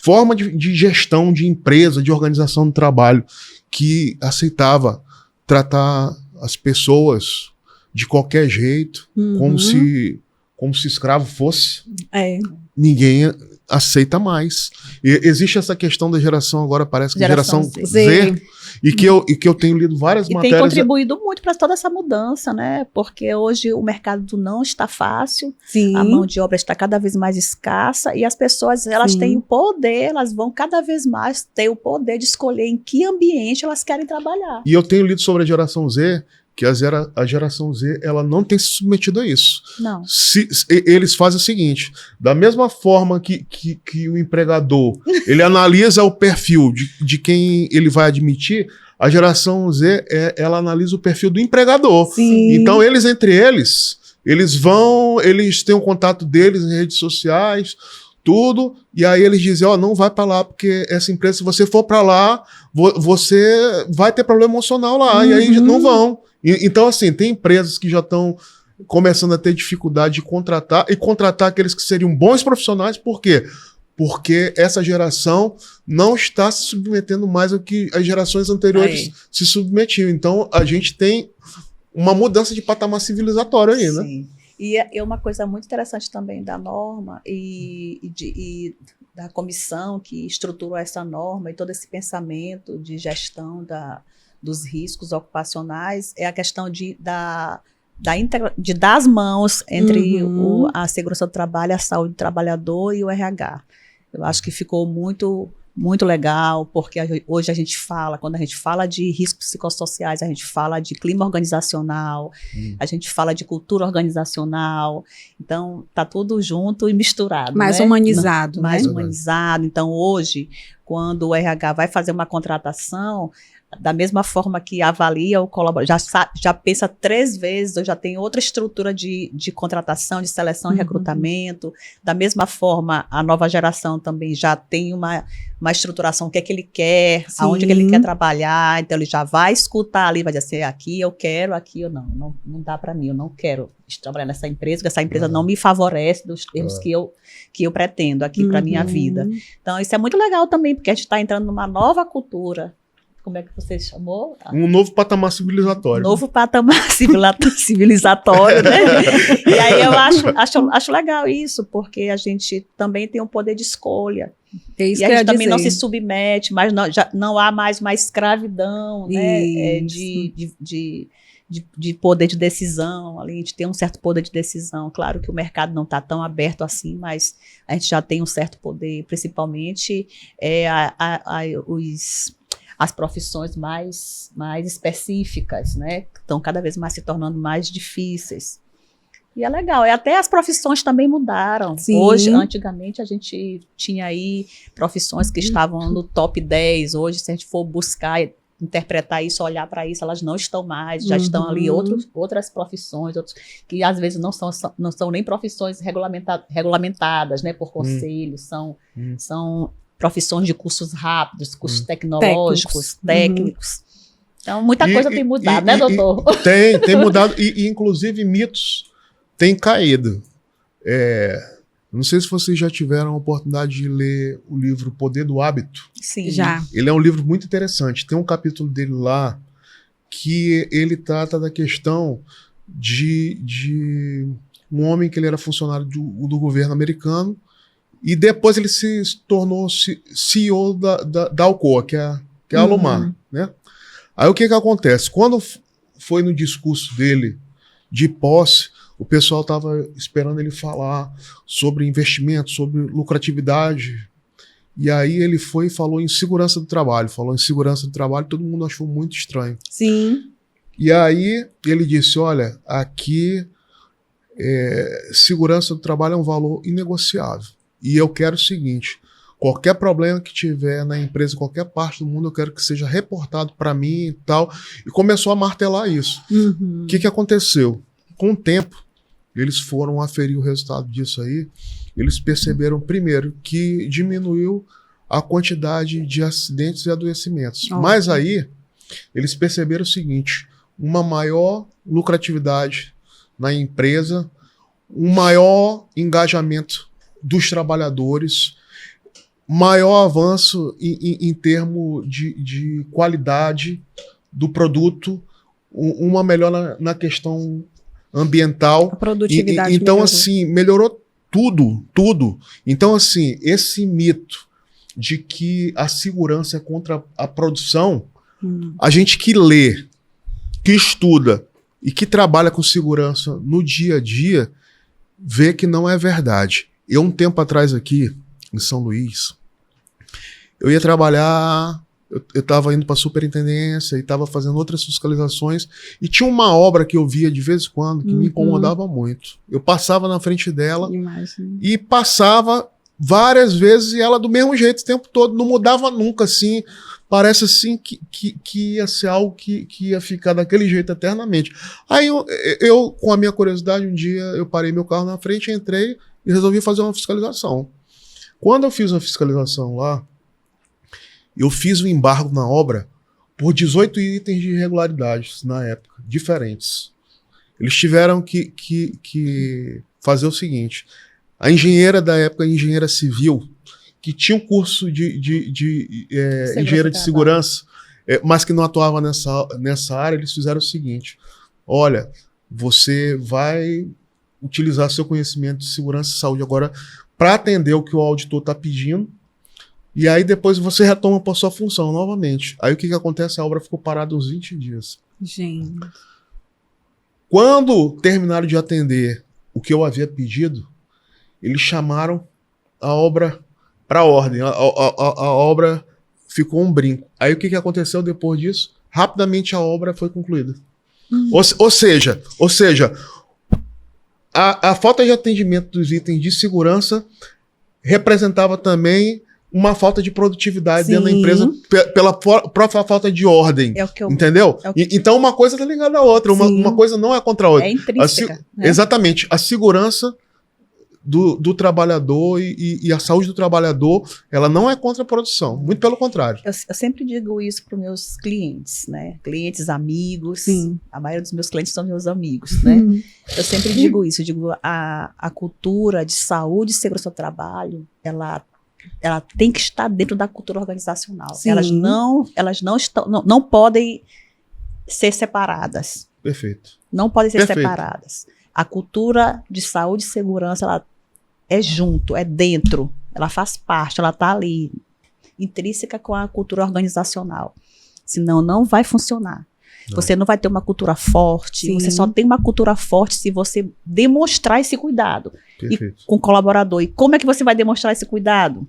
forma de gestão de empresa, de organização do trabalho, que aceitava tratar as pessoas de qualquer jeito, como se escravo fosse, ninguém aceita mais. E existe essa questão da geração agora, parece que geração Z, e que eu tenho lido várias matérias. E tem contribuído muito para toda essa mudança, né? Porque hoje o mercado não está fácil, a mão de obra está cada vez mais escassa e as pessoas elas têm o poder, elas vão cada vez mais ter o poder de escolher em que ambiente elas querem trabalhar. E eu tenho lido sobre a geração Z, que a geração Z ela não tem se submetido a isso. Não. Eles fazem o seguinte, da mesma forma que o empregador ele analisa o perfil de quem ele vai admitir, a geração Z ela analisa o perfil do empregador. Então eles entre eles têm o contato deles em redes sociais, tudo, e aí eles dizem, não vai para lá, porque essa empresa, se você for para lá, você vai ter problema emocional lá, e aí não vão. Então, assim, tem empresas que já estão começando a ter dificuldade de contratar aqueles que seriam bons profissionais. Por quê? Porque essa geração não está se submetendo mais ao que as gerações anteriores se submetiam. Então, a gente tem uma mudança de patamar civilizatório aí, né? E é uma coisa muito interessante também da norma e da comissão que estruturou essa norma e todo esse pensamento de gestão dos riscos ocupacionais é a questão de dar as mãos entre a segurança do trabalho, a saúde do trabalhador e o RH. Eu acho que ficou muito, muito legal, porque hoje a gente fala, quando a gente fala de riscos psicossociais, a gente fala de clima organizacional, a gente fala de cultura organizacional, então tá tudo junto e misturado. Mais né? humanizado. Mais né? humanizado. Então hoje, quando o RH vai fazer uma contratação, da mesma forma que avalia o colaborador, já pensa 3 vezes, ou já tem outra estrutura de contratação, de seleção e recrutamento. Da mesma forma, a nova geração também já tem uma estruturação, o que é que ele quer, Sim. aonde é que ele quer trabalhar, então ele já vai escutar ali, vai dizer assim, aqui eu quero, aqui eu não dá para mim, eu não quero trabalhar nessa empresa, porque essa empresa não me favorece dos termos que eu pretendo aqui para minha vida. Então isso é muito legal também, porque a gente está entrando numa nova cultura. Como é que você chamou? Um novo patamar civilizatório. Novo patamar civilizatório, né? E aí eu acho legal isso, porque a gente também tem um poder de escolha. É isso e a que eu gente ia também não dizer. se submete, mas não há mais uma escravidão, né? De poder de decisão. Ali a gente tem um certo poder de decisão. Claro que o mercado não está tão aberto assim, mas a gente já tem um certo poder, principalmente as profissões mais específicas, né? Que estão cada vez mais se tornando mais difíceis. E é legal. E até as profissões também mudaram. Sim. Hoje, antigamente, a gente tinha aí profissões que estavam no top 10. Hoje, se a gente for buscar, interpretar isso, olhar para isso, elas não estão mais. Já estão ali outras profissões, que às vezes não são nem profissões regulamentadas, né? Por conselhos, são profissões de cursos rápidos, cursos tecnológicos, técnicos. Então, muita coisa tem mudado, né, doutor? Tem mudado, e inclusive mitos têm caído. Não sei se vocês já tiveram a oportunidade de ler o livro Poder do Hábito. Sim. Já. Ele é um livro muito interessante. Tem um capítulo dele lá que ele trata da questão de um homem que ele era funcionário do governo americano, e depois ele se tornou CEO da Alcoa, que é a Alumar, né? Aí o que acontece? Quando foi no discurso dele de posse, o pessoal estava esperando ele falar sobre investimento, sobre lucratividade, e aí ele foi e falou em segurança do trabalho. Falou em segurança do trabalho, todo mundo achou muito estranho. Sim. E aí ele disse, olha, aqui segurança do trabalho é um valor inegociável. E eu quero o seguinte, qualquer problema que tiver na empresa, qualquer parte do mundo, eu quero que seja reportado para mim e tal. E começou a martelar isso. O que aconteceu? Com o tempo, eles foram aferir o resultado disso aí. Eles perceberam, primeiro, que diminuiu a quantidade de acidentes e adoecimentos. Mas aí, eles perceberam o seguinte, uma maior lucratividade na empresa, um maior engajamento dos trabalhadores, maior avanço em termos de qualidade do produto, uma melhora na questão ambiental. A produtividade então, melhorou. assim, melhorou tudo. Então, assim, esse mito de que a segurança é contra a produção, a gente que lê, que estuda e que trabalha com segurança no dia a dia, vê que não é verdade. Eu, um tempo atrás aqui, em São Luís, eu ia trabalhar, eu estava indo para a superintendência e estava fazendo outras fiscalizações, e tinha uma obra que eu via de vez em quando que me incomodava muito. Eu passava na frente dela e passava várias vezes e ela do mesmo jeito o tempo todo, não mudava nunca, assim. Parece assim que ia ser algo que ia ficar daquele jeito eternamente. Aí eu, com a minha curiosidade, um dia eu parei meu carro na frente, entrei e resolvi fazer uma fiscalização. Quando eu fiz uma fiscalização lá, eu fiz um embargo na obra por 18 itens de irregularidades na época, diferentes. Eles tiveram que fazer o seguinte, a engenheira da época, a engenheira civil, que tinha um curso de engenheiro de segurança, mas que não atuava nessa área, eles fizeram o seguinte, olha, você vai utilizar seu conhecimento de segurança e saúde agora para atender o que o auditor está pedindo. E aí depois você retoma para sua função novamente. Aí o que acontece? A obra ficou parada uns 20 dias. Gente. Quando terminaram de atender o que eu havia pedido, eles chamaram a obra para ordem. A obra ficou um brinco. Aí o que aconteceu depois disso? Rapidamente a obra foi concluída. Ou seja, a falta de atendimento dos itens de segurança representava também uma falta de produtividade dentro da empresa pela própria falta de ordem. Entendeu? Então uma coisa está ligada à outra. Uma coisa não é contra a outra. É intrínseca. Né? Exatamente. A segurança do trabalhador e a saúde do trabalhador, ela não é contra a produção. Muito pelo contrário. Eu sempre digo isso para os meus clientes, né? Clientes, amigos. Sim. A maioria dos meus clientes são meus amigos, né? Eu sempre digo isso. Eu digo, a cultura de saúde e segurança do trabalho, ela tem que estar dentro da cultura organizacional. Sim. Elas não podem ser separadas. Perfeito. Não podem ser separadas. A cultura de saúde e segurança, ela é junto, é dentro. Ela faz parte, ela está ali, intrínseca com a cultura organizacional. Senão, não vai funcionar. Não. Você não vai ter uma cultura forte. Sim. Você só tem uma cultura forte se você demonstrar esse cuidado. Perfeito. Com o colaborador. E como é que você vai demonstrar esse cuidado?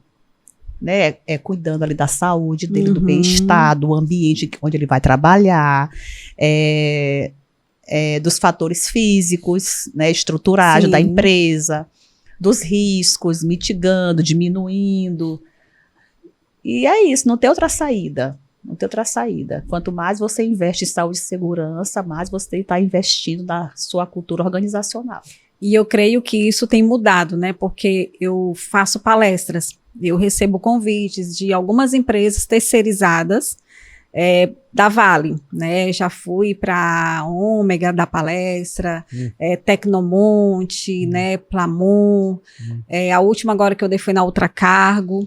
Né? É cuidando ali da saúde dele, do bem-estar, do ambiente onde ele vai trabalhar, dos fatores físicos, né, estruturais da empresa, dos riscos, mitigando, diminuindo. E é isso, não tem outra saída. Não tem outra saída. Quanto mais você investe em saúde e segurança, mais você está investindo na sua cultura organizacional. E eu creio que isso tem mudado, né? Porque eu faço palestras, eu recebo convites de algumas empresas terceirizadas da Vale, né? Já fui para Ômega da palestra, Tecnomonte, né? Plamon, a última agora que eu dei foi na Ultracargo.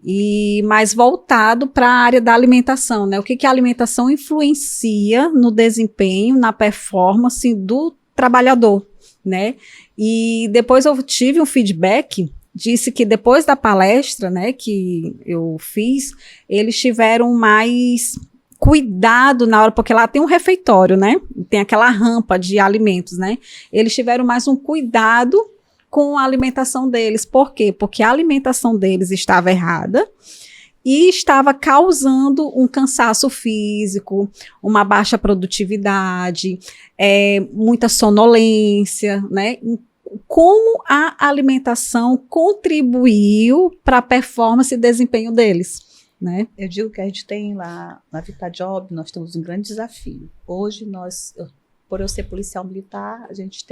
E mais voltado para a área da alimentação, né? O que a alimentação influencia no desempenho, na performance do trabalhador, né? E depois eu tive um feedback, disse que depois da palestra, né, que eu fiz, eles tiveram mais cuidado na hora, porque lá tem um refeitório, né? Tem aquela rampa de alimentos, né? Eles tiveram mais um cuidado com a alimentação deles. Por quê? Porque a alimentação deles estava errada e estava causando um cansaço físico, uma baixa produtividade, muita sonolência, né? Como a alimentação contribuiu para a performance e desempenho deles, né? Eu digo que a gente tem lá na VitaJob, nós temos um grande desafio. Hoje por eu ser policial militar, a gente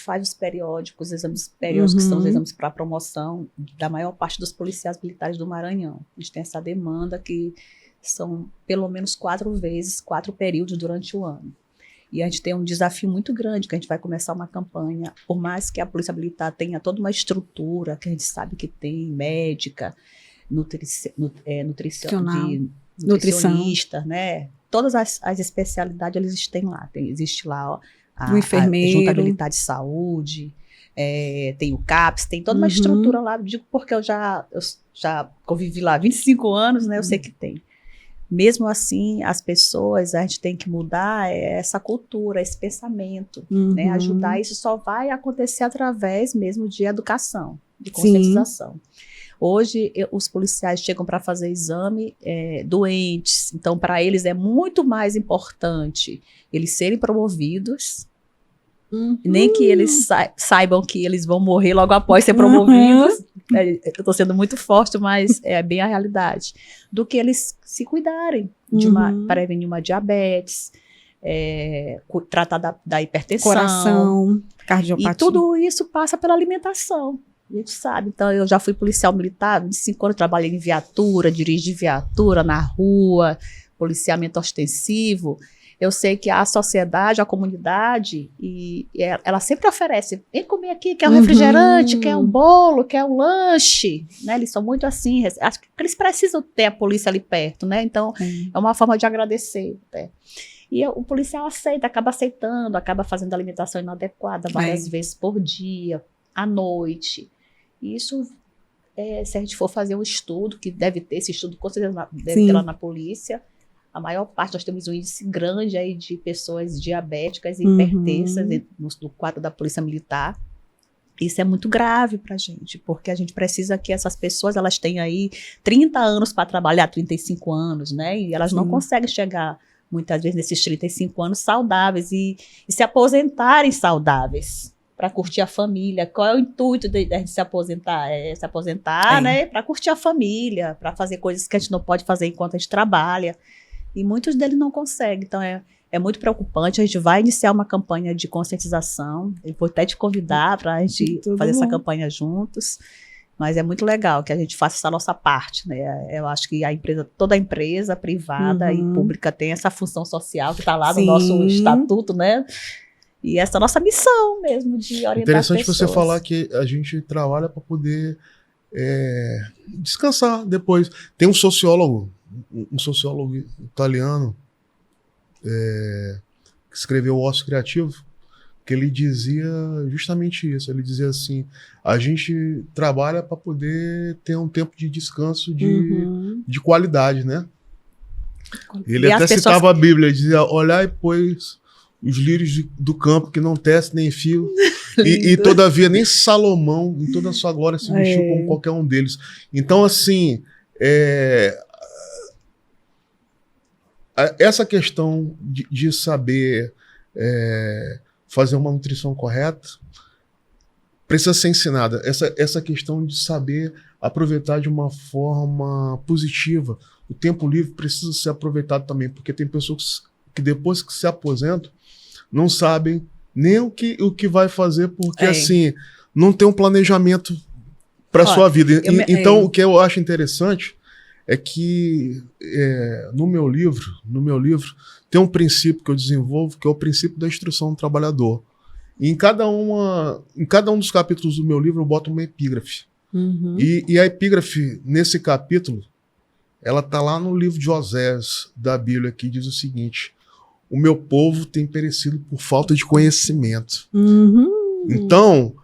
faz os periódicos, os exames periódicos, que são os exames para promoção da maior parte dos policiais militares do Maranhão. A gente tem essa demanda que são pelo menos 4 períodos durante o ano. E a gente tem um desafio muito grande, que a gente vai começar uma campanha, por mais que a Polícia Militar tenha toda uma estrutura, que a gente sabe que tem médica, nutricionista, né? Todas as especialidades eles têm lá. Existe lá o enfermeiro, a Junta Militar de Saúde, tem o CAPS, tem toda uma estrutura lá, digo porque eu já convivi lá há 25 anos, né? Eu sei que tem. Mesmo assim, as pessoas, a gente tem que mudar essa cultura, esse pensamento, né? Ajudar, isso só vai acontecer através mesmo de educação, de conscientização. Sim. Hoje, os policiais chegam para fazer exame doentes, então para eles é muito mais importante eles serem promovidos, nem que eles saibam que eles vão morrer logo após ser promovidos. Eu estou sendo muito forte, mas é bem a realidade. Do que eles se cuidarem, prevenir uma diabetes, tratar da hipertensão. Coração, cardiopatia. E tudo isso passa pela alimentação. A gente sabe. Então, eu já fui policial militar, 25 anos, trabalhei em viatura, dirigi viatura na rua, policiamento ostensivo. Eu sei que a sociedade, a comunidade, ela sempre oferece, vem comer aqui, quer um refrigerante, quer um bolo, quer um lanche, né? Eles são muito assim, acho que eles precisam ter a polícia ali perto, né? Então, é uma forma de agradecer, né? E o policial aceita, acaba aceitando, acaba fazendo alimentação inadequada várias vezes por dia, à noite. E isso, se a gente for fazer um estudo, que deve ter esse estudo, com certeza deve ter lá na polícia, a maior parte, nós temos um índice grande aí de pessoas diabéticas e hipertensas no quadro da Polícia Militar. Isso é muito grave para a gente, porque a gente precisa que essas pessoas, elas tenham aí 30 anos para trabalhar, 35 anos, né? E elas não conseguem chegar, muitas vezes, nesses 35 anos saudáveis e se aposentarem saudáveis, para curtir a família. Qual é o intuito de se aposentar? É se aposentar, né? Para curtir a família, para fazer coisas que a gente não pode fazer enquanto a gente trabalha. E muitos deles não conseguem, então é muito preocupante. A gente vai iniciar uma campanha de conscientização, eu vou até te convidar para a gente fazer essa campanha juntos, mas é muito legal que a gente faça essa nossa parte, né? Eu acho que toda empresa privada e pública tem essa função social que está lá no nosso estatuto, né? E essa nossa missão mesmo de orientar Interessante as pessoas. você falar que a gente trabalha para poder descansar depois. Tem um sociólogo italiano que escreveu O Ócio Criativo, que ele dizia justamente isso. Ele dizia assim: a gente trabalha para poder ter um tempo de descanso de qualidade, né? Ele até citava a Bíblia, dizia: olhai, pois, os lírios do campo que não tecem nem fio, e todavia nem Salomão, em toda a sua glória, se vestiu como qualquer um deles. Então, assim, essa questão de saber fazer uma nutrição correta precisa ser ensinada. Essa questão de saber aproveitar de uma forma positiva. O tempo livre precisa ser aproveitado também, porque tem pessoas que depois que se aposentam não sabem nem o que vai fazer, porque assim, não tem um planejamento para sua vida. Então, o que eu acho interessante é que no meu livro tem um princípio que eu desenvolvo, que é o princípio da instrução do trabalhador. E em cada um dos capítulos do meu livro eu boto uma epígrafe. E a epígrafe, nesse capítulo, ela está lá no livro de Osés da Bíblia, que diz o seguinte: o meu povo tem perecido por falta de conhecimento. Então,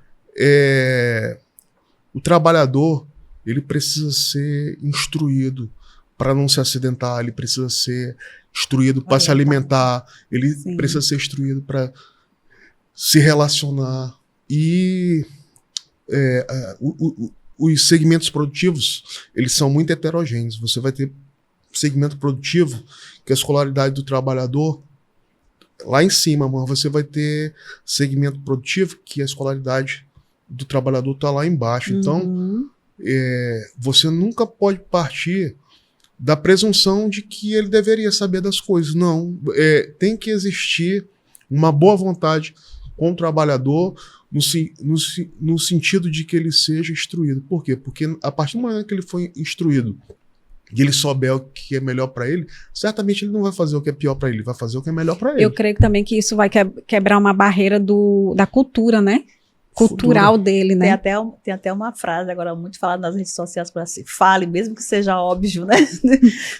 o trabalhador, ele precisa ser instruído para não se acidentar, ele precisa ser instruído para se alimentar, ele precisa ser instruído para se relacionar. E os segmentos produtivos, eles são muito heterogêneos. Você vai ter segmento produtivo, que é a escolaridade do trabalhador, lá em cima, mas você vai ter segmento produtivo, que a escolaridade do trabalhador está lá embaixo. Então, você nunca pode partir da presunção de que ele deveria saber das coisas. Não, tem que existir uma boa vontade com o trabalhador no sentido de que ele seja instruído. Por quê? Porque a partir do momento que ele foi instruído e ele souber o que é melhor para ele, certamente ele não vai fazer o que é pior para ele, vai fazer o que é melhor para ele. Eu creio também que isso vai quebrar uma barreira da cultura, né? Cultural dele, né? Tem até uma frase agora muito falada nas redes sociais, para assim: fale, mesmo que seja óbvio, né?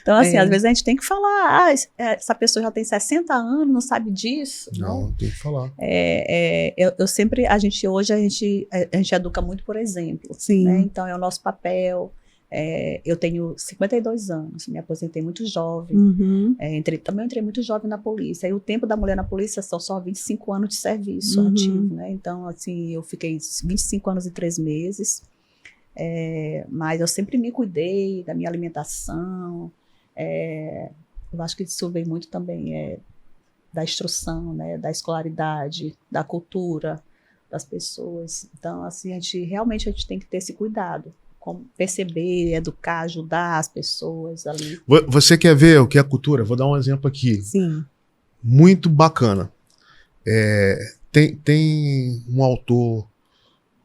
Então, assim, às vezes a gente tem que falar: essa pessoa já tem 60 anos, não sabe disso. Não, tem que falar. Eu sempre, hoje a gente educa muito por exemplo. Sim. Né? Então, é o nosso papel. Eu tenho 52 anos, me aposentei muito jovem, também entrei muito jovem na polícia, e o tempo da mulher na polícia são só 25 anos de serviço ativo, né? Então, assim, eu fiquei 25 anos e 3 meses, mas eu sempre me cuidei da minha alimentação, eu acho que isso vem muito também da instrução, né? Da escolaridade, da cultura das pessoas. Então, assim, a gente tem que ter esse cuidado. Perceber, educar, ajudar as pessoas ali. Você quer ver o que é cultura? Vou dar um exemplo aqui. Sim. Muito bacana. Tem um autor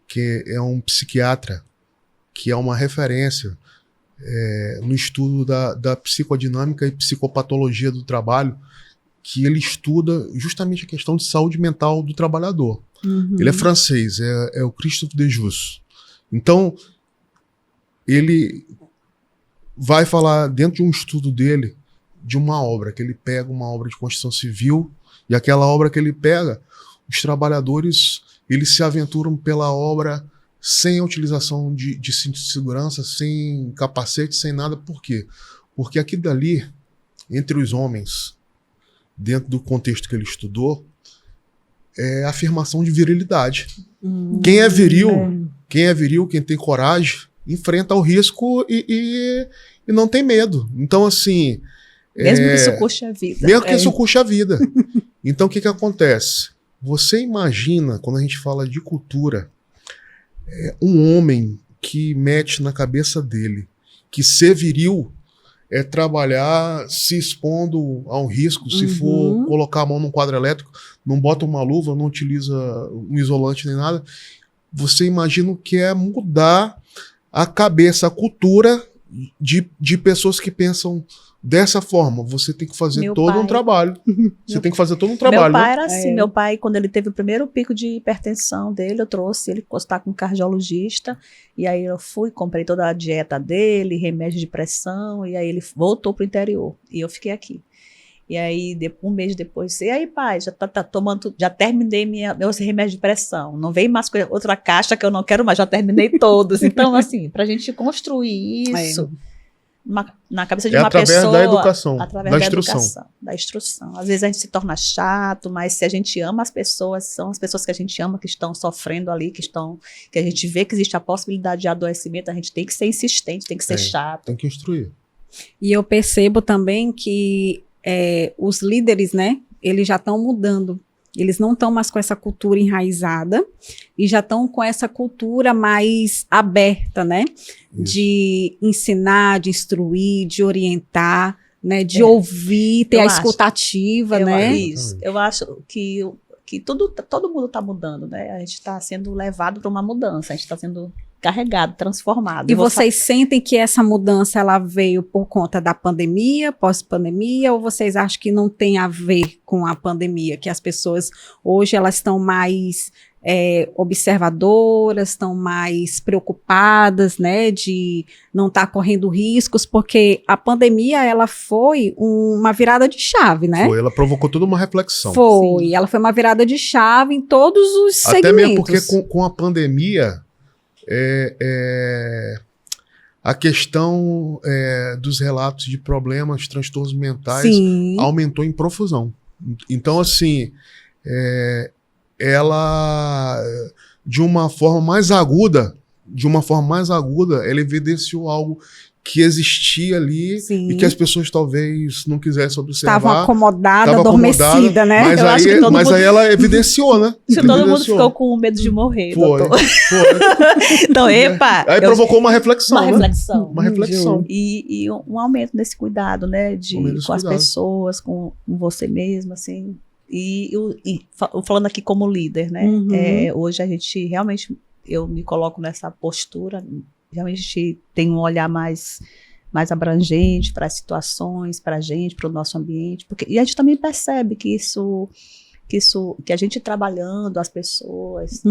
que é um psiquiatra, que é uma referência no estudo da psicodinâmica e psicopatologia do trabalho, que ele estuda justamente a questão de saúde mental do trabalhador. Ele é francês, é o Christophe Dejoux. Então, ele vai falar, dentro de um estudo dele, de uma obra, que ele pega uma obra de construção civil, e aquela obra que ele pega, os trabalhadores, eles se aventuram pela obra sem a utilização de cinto de segurança, sem capacete, sem nada. Por quê? Porque aquilo dali, entre os homens, dentro do contexto que ele estudou, é afirmação de virilidade. Quem é viril, quem tem coragem, enfrenta o risco e não tem medo. Então, assim... Mesmo que isso custe a vida. Mesmo que isso custe a vida. Então, o que acontece? Você imagina, quando a gente fala de cultura, um homem que mete na cabeça dele que ser viril é trabalhar se expondo a um risco, se for colocar a mão num quadro elétrico, não bota uma luva, não utiliza um isolante nem nada. Você imagina o que é mudar a cabeça, a cultura de pessoas que pensam dessa forma. Você tem que fazer um trabalho. Você tem que fazer todo um trabalho. Meu pai né? era assim. Meu pai, quando ele teve o primeiro pico de hipertensão dele, eu trouxe ele encostar com um cardiologista. E aí eu fui, comprei toda a dieta dele, remédio de pressão. E aí ele voltou pro interior. E eu fiquei aqui. E aí, um mês depois, e aí, pai, já tá tomando, já terminei meus remédios de pressão. Não vem mais outra caixa que eu não quero mais, já terminei todos. Então, assim, pra gente construir isso na cabeça de uma pessoa. Através da educação, através da instrução. Às vezes a gente se torna chato, mas se a gente ama as pessoas, são as pessoas que a gente ama que estão sofrendo ali, que a gente vê que existe a possibilidade de adoecimento, a gente tem que ser insistente, tem que ser chato. Tem que instruir. E eu percebo também que os líderes, né, eles já estão mudando. Eles não estão mais com essa cultura enraizada e já estão com essa cultura mais aberta, né? Isso. De ensinar, de instruir, de orientar, né? De ouvir, ter a escutativa, né? Isso. Eu acho que todo mundo está mudando, né? A gente está sendo levado para uma mudança, a gente está sendo carregado, transformado. E vocês sentem que essa mudança ela veio por conta da pandemia, pós-pandemia, ou vocês acham que não tem a ver com a pandemia, que as pessoas hoje elas estão mais observadoras, estão mais preocupadas, né, de não estar correndo riscos, porque a pandemia ela foi uma virada de chave, né? Foi, ela provocou toda uma reflexão. Foi, ela foi uma virada de chave em todos os segmentos. Até mesmo porque com a pandemia a questão dos relatos de problemas, transtornos mentais aumentou em profusão. Então, assim, ela, de uma forma mais aguda, ela evidenciou algo que existia ali e que as pessoas talvez não quisessem observar. Estavam acomodadas, adormecida, né? Mas aí ela evidenciou, né? Todo mundo ficou com medo de morrer, foi. Então, epa! Aí provocou uma reflexão, Uma reflexão. E um aumento desse cuidado, né? Com as pessoas, com você mesmo, assim. E falando aqui como líder, né? Hoje a gente realmente, eu me coloco nessa postura. Realmente a gente tem um olhar mais abrangente para as situações, para a gente, para o nosso ambiente. E a gente também percebe que a gente trabalhando as pessoas,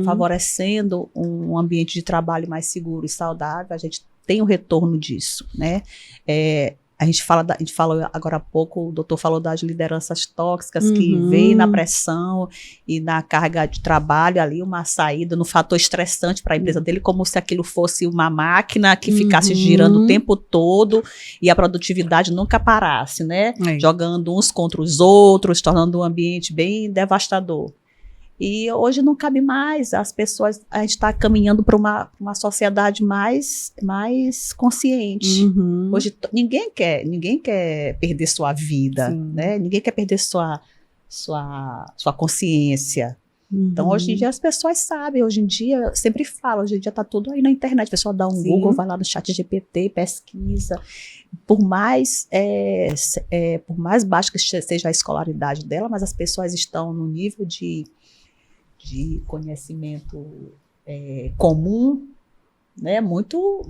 favorecendo um ambiente de trabalho mais seguro e saudável, a gente tem o retorno disso, né? A gente falou agora há pouco, o doutor falou das lideranças tóxicas que vêm na pressão e na carga de trabalho ali, uma saída no fator estressante para a empresa dele, como se aquilo fosse uma máquina que ficasse girando o tempo todo e a produtividade nunca parasse, né? Jogando uns contra os outros, tornando o ambiente bem devastador. E hoje não cabe mais, as pessoas, a gente está caminhando para uma sociedade mais consciente. Hoje ninguém quer perder sua vida, né? Ninguém quer perder sua consciência. Então, hoje em dia as pessoas sabem, hoje em dia, eu sempre falo, hoje em dia está tudo aí na internet, a pessoa dá um Google, vai lá no ChatGPT, pesquisa. Por mais baixo que seja a escolaridade dela, mas as pessoas estão no nível de conhecimento comum, né, muito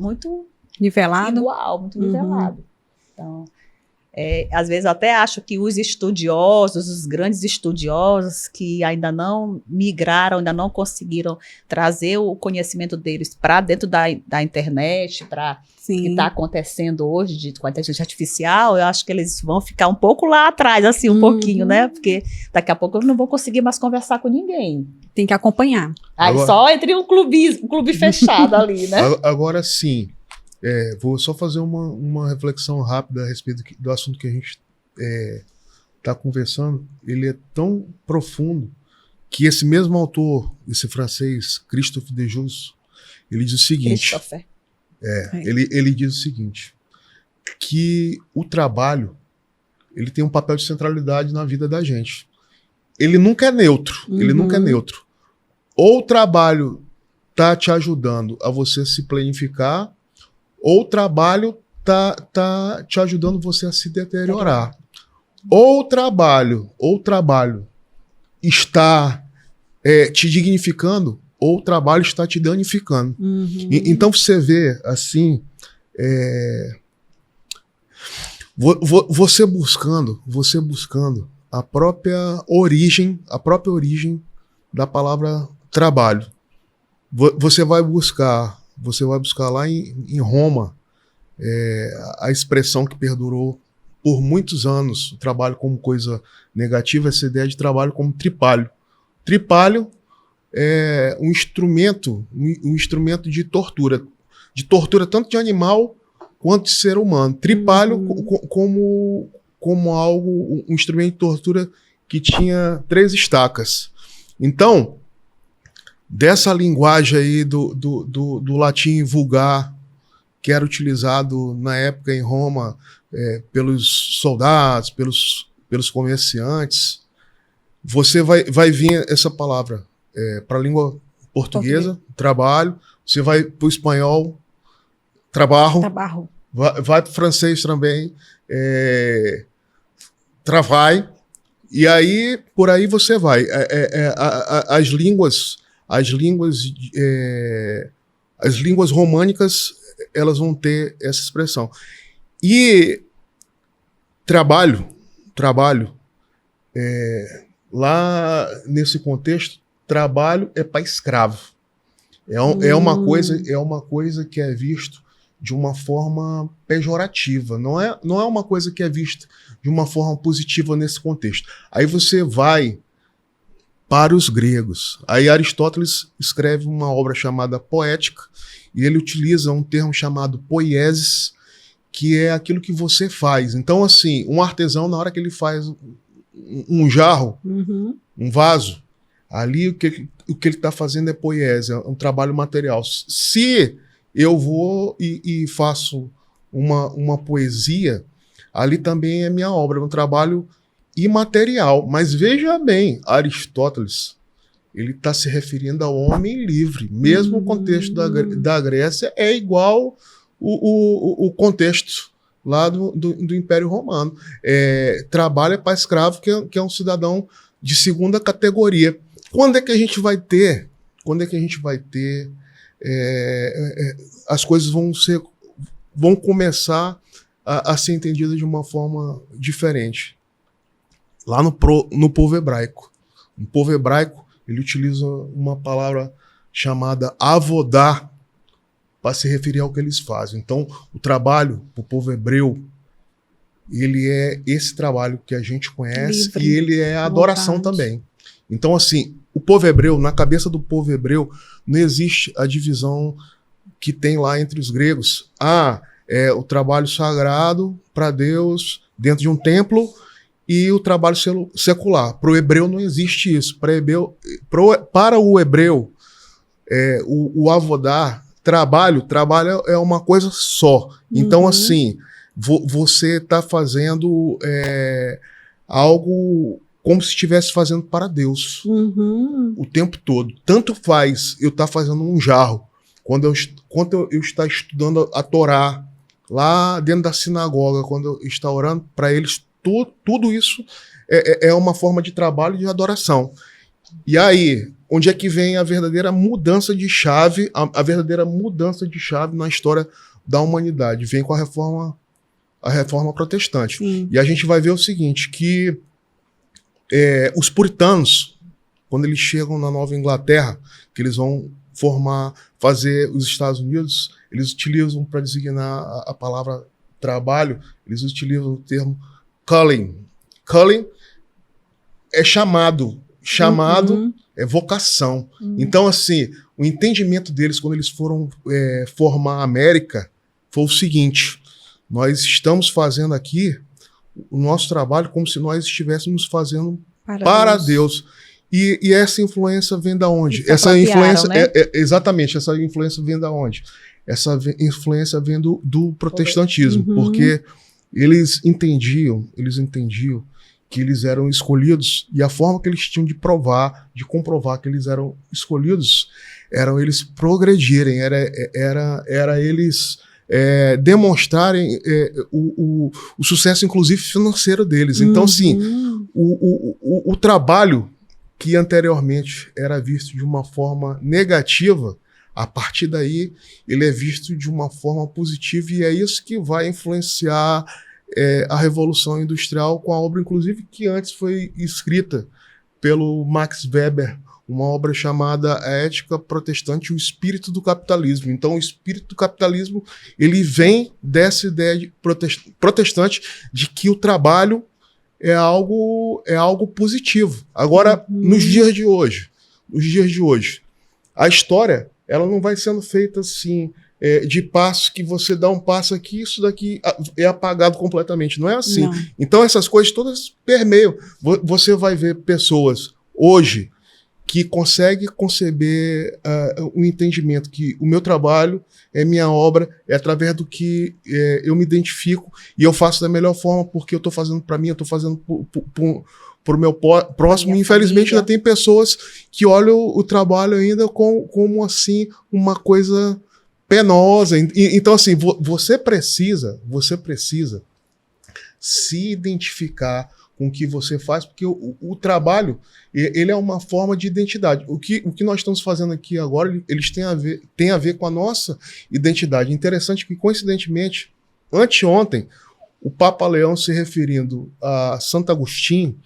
nivelado. Igual, muito nivelado. Então, Às vezes eu até acho que os estudiosos, os grandes estudiosos que ainda não migraram, ainda não conseguiram trazer o conhecimento deles para dentro da internet, para o que está acontecendo hoje com a inteligência artificial, eu acho que eles vão ficar um pouco lá atrás, assim, um pouquinho, né? Porque daqui a pouco eu não vou conseguir mais conversar com ninguém. Tem que acompanhar. Aí agora, só entre um clube fechado ali, né? Agora sim. Vou só fazer uma reflexão rápida a respeito do assunto que a gente está conversando. Ele é tão profundo que esse mesmo autor, esse francês, Christophe Dejoux, ele diz o seguinte: ele diz o seguinte, que o trabalho ele tem um papel de centralidade na vida da gente. Ele nunca é neutro. Ele nunca é neutro. Ou o trabalho está te ajudando a você se planificar, ou o trabalho tá te ajudando você a se deteriorar. Ou o trabalho está te dignificando, ou o trabalho está te danificando. Então você vê assim, você buscando a própria origem da palavra trabalho. Você vai buscar lá em Roma a expressão que perdurou por muitos anos, o trabalho como coisa negativa, essa ideia de trabalho como tripalho. Tripalho é um instrumento de tortura tanto de animal quanto de ser humano. Tripalho como algo, um instrumento de tortura que tinha 3 estacas. Então, dessa linguagem aí do latim vulgar, que era utilizado na época em Roma pelos soldados, pelos comerciantes, você vai vir essa palavra para a língua portuguesa, trabalho, você vai para o espanhol, trabalho. Vai para o francês também, travail, e aí por aí você vai. As línguas românicas, elas vão ter essa expressão. E trabalho, lá nesse contexto, trabalho é para escravo. É uma coisa que é visto de uma forma pejorativa. Não é uma coisa que é vista de uma forma positiva nesse contexto. Aí você vai para os gregos. Aí Aristóteles escreve uma obra chamada Poética, e ele utiliza um termo chamado poiesis, que é aquilo que você faz. Então, assim, um artesão, na hora que ele faz um jarro, um vaso, ali o que ele está fazendo é poiesia, é um trabalho material. Se eu vou e faço uma poesia, ali também é minha obra, é um trabalho imaterial. Mas veja bem, Aristóteles, ele está se referindo ao homem livre. Mesmo o contexto da Grécia é igual o contexto lá do Império Romano. Trabalha para escravo, que é um cidadão de segunda categoria. Quando é que a gente vai ter? As coisas vão começar a ser entendidas de uma forma diferente. Lá no povo hebraico. O povo hebraico, ele utiliza uma palavra chamada avodá para se referir ao que eles fazem. Então, o trabalho para o povo hebreu, ele é esse trabalho que a gente conhece, livre, e ele é a adoração também. Então, assim, o povo hebreu, na cabeça do povo hebreu, não existe a divisão que tem lá entre os gregos. É o trabalho sagrado para Deus dentro de um templo e o trabalho secular. Para o hebreu não existe isso. Para o hebreu, o avodá, trabalho é uma coisa só. Então, assim, você está fazendo algo como se estivesse fazendo para Deus o tempo todo. Tanto faz eu estar fazendo um jarro, quando eu estar estudando a Torá, lá dentro da sinagoga, quando eu estar orando, para eles tudo isso é uma forma de trabalho e de adoração. E aí, onde é que vem a verdadeira mudança de chave, a verdadeira mudança de chave na história da humanidade? Vem com a a reforma protestante. Sim. E a gente vai ver o seguinte, que os puritanos, quando eles chegam na Nova Inglaterra, que eles vão fazer os Estados Unidos, eles utilizam para designar a palavra trabalho, eles utilizam o termo calling. Calling é chamado é vocação. Então, assim, o entendimento deles quando eles foram formar a América foi o seguinte: nós estamos fazendo aqui o nosso trabalho como se nós estivéssemos fazendo para Deus. E essa influência vem da onde? Essa influência, né? Exatamente, essa influência vem da onde? Essa influência vem do protestantismo, porque eles entendiam que eles eram escolhidos, e a forma que eles tinham de comprovar que eles eram escolhidos, eram eles progredirem, era eles demonstrarem o sucesso, inclusive financeiro deles. Então, sim, o trabalho que anteriormente era visto de uma forma negativa, a partir daí ele é visto de uma forma positiva, e é isso que vai influenciar a Revolução Industrial, com a obra, inclusive, que antes foi escrita pelo Max Weber, uma obra chamada A Ética Protestante e o Espírito do Capitalismo. Então, o espírito do capitalismo, ele vem dessa ideia protestante de que o trabalho é algo positivo. Agora, nos dias de hoje, a história, ela não vai sendo feita assim, de passos que você dá um passo aqui, isso daqui é apagado completamente. Não é assim. Não. Então, essas coisas todas permeiam. Você vai ver pessoas hoje que conseguem conceber o entendimento que o meu trabalho é minha obra, é através do que eu me identifico, e eu faço da melhor forma, porque eu estou fazendo para mim, eu estou fazendo para o meu próximo. Infelizmente, ainda tem pessoas que olham o trabalho ainda como assim, uma coisa penosa. Então, assim, você precisa se identificar com o que você faz, porque o trabalho, ele é uma forma de identidade. O que nós estamos fazendo aqui agora, eles têm a ver com a nossa identidade. Interessante que, coincidentemente, anteontem, o Papa Leão, se referindo a Santo Agostinho,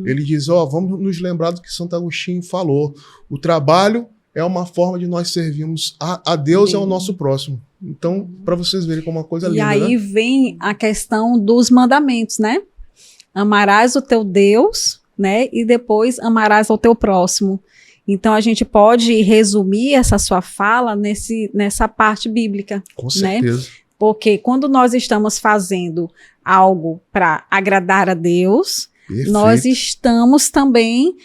ele diz, vamos nos lembrar do que Santo Agostinho falou. O trabalho é uma forma de nós servirmos a Deus e ao nosso próximo. Então, para vocês verem como uma coisa linda, e aí, né? Vem a questão dos mandamentos, né? Amarás o teu Deus, né? E depois amarás ao teu próximo. Então, a gente pode resumir essa sua fala nessa parte bíblica. Com certeza. Né? Porque quando nós estamos fazendo algo para agradar a Deus, perfeito, nós estamos também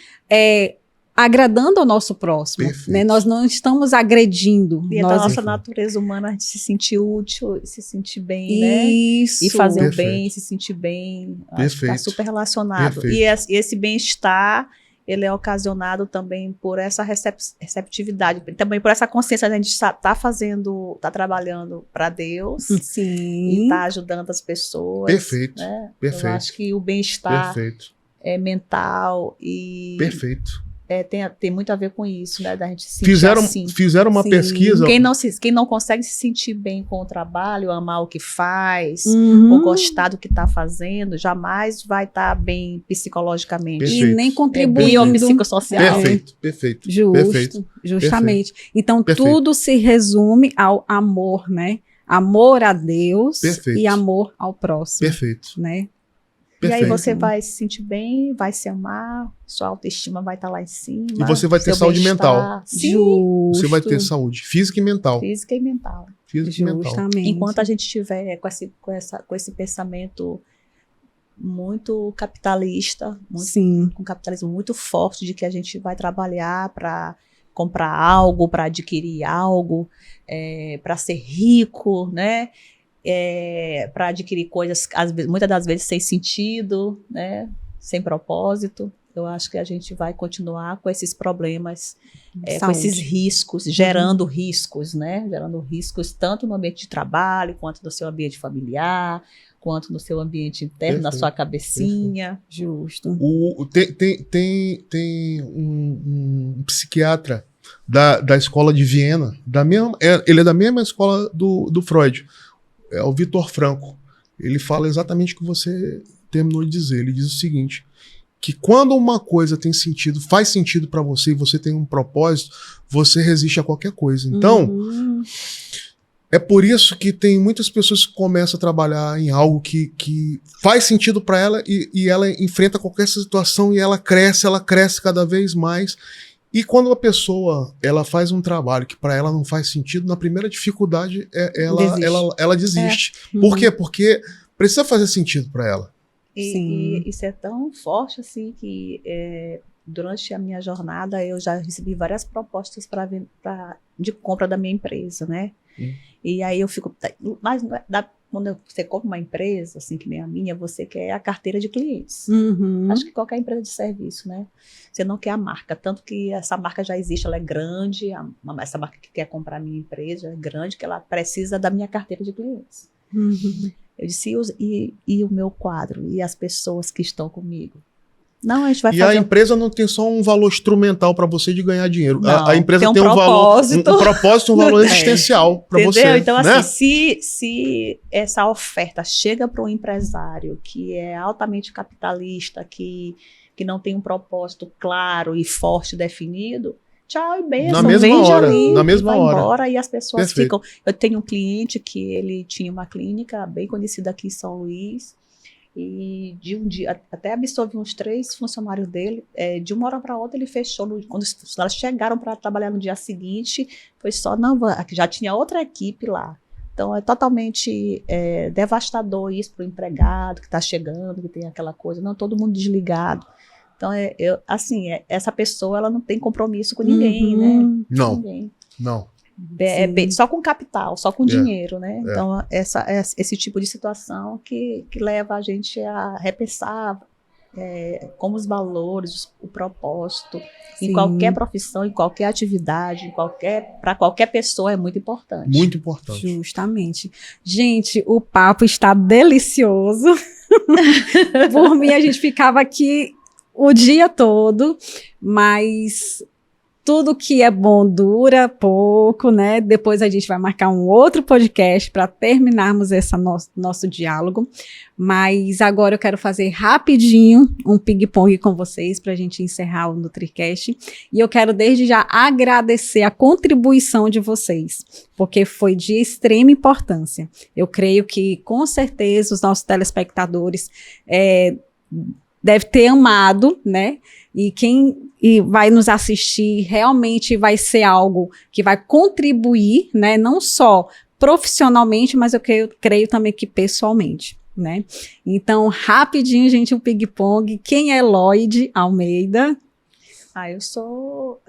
agradando ao nosso próximo. Né? Nós não estamos agredindo. E a nossa natureza humana de se sentir útil, se sentir bem, isso, né? E fazer perfeito, o bem, se sentir bem. Está super relacionado. Perfeito. E esse bem-estar, ele é ocasionado também por essa receptividade, também por essa consciência de a gente está trabalhando para Deus. Sim. E está ajudando as pessoas. Perfeito. Né? Perfeito. Eu acho que o bem-estar mental e... Perfeito. Tem muito a ver com isso, né? Da gente se sentir fizeram uma pesquisa. Quem não consegue se sentir bem com o trabalho, amar o que faz, ou gostar do que está fazendo, jamais vai estar bem psicologicamente. Perfeito. E nem contribuindo. Biopsicossocial. Perfeito. Justamente. Perfeito. Então, tudo se resume ao amor, né? Amor a Deus e amor ao próximo. Perfeito. Né? E aí você vai se sentir bem, vai se amar, sua autoestima vai estar lá em cima. E você vai ter saúde mental. Sim. Você vai ter saúde física e mental. Física e mental. Justamente. Enquanto a gente estiver com esse pensamento muito capitalista, com um capitalismo muito forte, de que a gente vai trabalhar para comprar algo, para adquirir algo, para ser rico, né? Para adquirir coisas, muitas das vezes sem sentido, né? Sem propósito. Eu acho que a gente vai continuar com esses problemas, com esses riscos, gerando riscos, né? Gerando riscos tanto no ambiente de trabalho, quanto no seu ambiente familiar, quanto no seu ambiente interno, na sua cabecinha. Justo. Tem um psiquiatra da escola de Viena, ele é da mesma escola do Freud, é o Viktor Frankl. ele fala exatamente o que você terminou de dizer. Ele diz o seguinte, que quando uma coisa tem sentido, faz sentido para você e você tem um propósito, você resiste a qualquer coisa. Então, é por isso que tem muitas pessoas que começam a trabalhar em algo que faz sentido para ela e ela enfrenta qualquer situação e ela cresce cada vez mais. E quando a pessoa ela faz um trabalho que para ela não faz sentido, na primeira dificuldade ela desiste. Por quê? Porque precisa fazer sentido para ela. E isso é tão forte assim que durante a minha jornada eu já recebi várias propostas de compra da minha empresa, né? E aí eu fico, mas quando você compra uma empresa, assim que nem a minha, você quer a carteira de clientes. Acho que qualquer empresa de serviço, né? Você não quer a marca, tanto que essa marca já existe, ela é grande, essa marca que quer comprar a minha empresa é grande, que ela precisa da minha carteira de clientes. Eu disse, e o meu quadro? E as pessoas que estão comigo? Não, a gente vai fazer... a empresa não tem só um valor instrumental para você de ganhar dinheiro. Não, a empresa tem um propósito. Um propósito, um valor existencial para você. Então, né? assim, se essa oferta chega para um empresário que é altamente capitalista, que não tem um propósito claro e forte definido, tchau e beijo, na mesma hora. Embora, e as pessoas Perfeito. ficam... Eu tenho um cliente que ele tinha uma clínica bem conhecida aqui em São Luís, e de um dia, até absorvi uns 3 funcionários dele, de uma hora para outra ele fechou, quando os funcionários chegaram para trabalhar no dia seguinte, foi só, não, já tinha outra equipe lá. Então é totalmente devastador isso para o empregado que está chegando, que tem aquela coisa, não, todo mundo desligado. Então, essa pessoa ela não tem compromisso com ninguém, né? Não, ninguém. não. Só com capital, só com dinheiro, né? Então, esse tipo de situação que leva a gente a repensar como os valores, o propósito, em qualquer profissão, em qualquer atividade, para qualquer pessoa é muito importante. Muito importante. Justamente. Gente, o papo está delicioso. Por mim, a gente ficava aqui o dia todo, mas... Tudo que é bom dura pouco, né? Depois a gente vai marcar um outro podcast para terminarmos esse nosso diálogo. Mas agora eu quero fazer rapidinho um ping-pong com vocês para a gente encerrar o NutriCast. E eu quero desde já agradecer a contribuição de vocês, porque foi de extrema importância. Eu creio que, com certeza, os nossos telespectadores devem ter amado, né? E quem vai nos assistir realmente vai ser algo que vai contribuir, né? Não só profissionalmente, mas eu creio também que pessoalmente, né? Então, rapidinho, gente, um ping-pong. Quem é Lloyd Almeida? Eu sou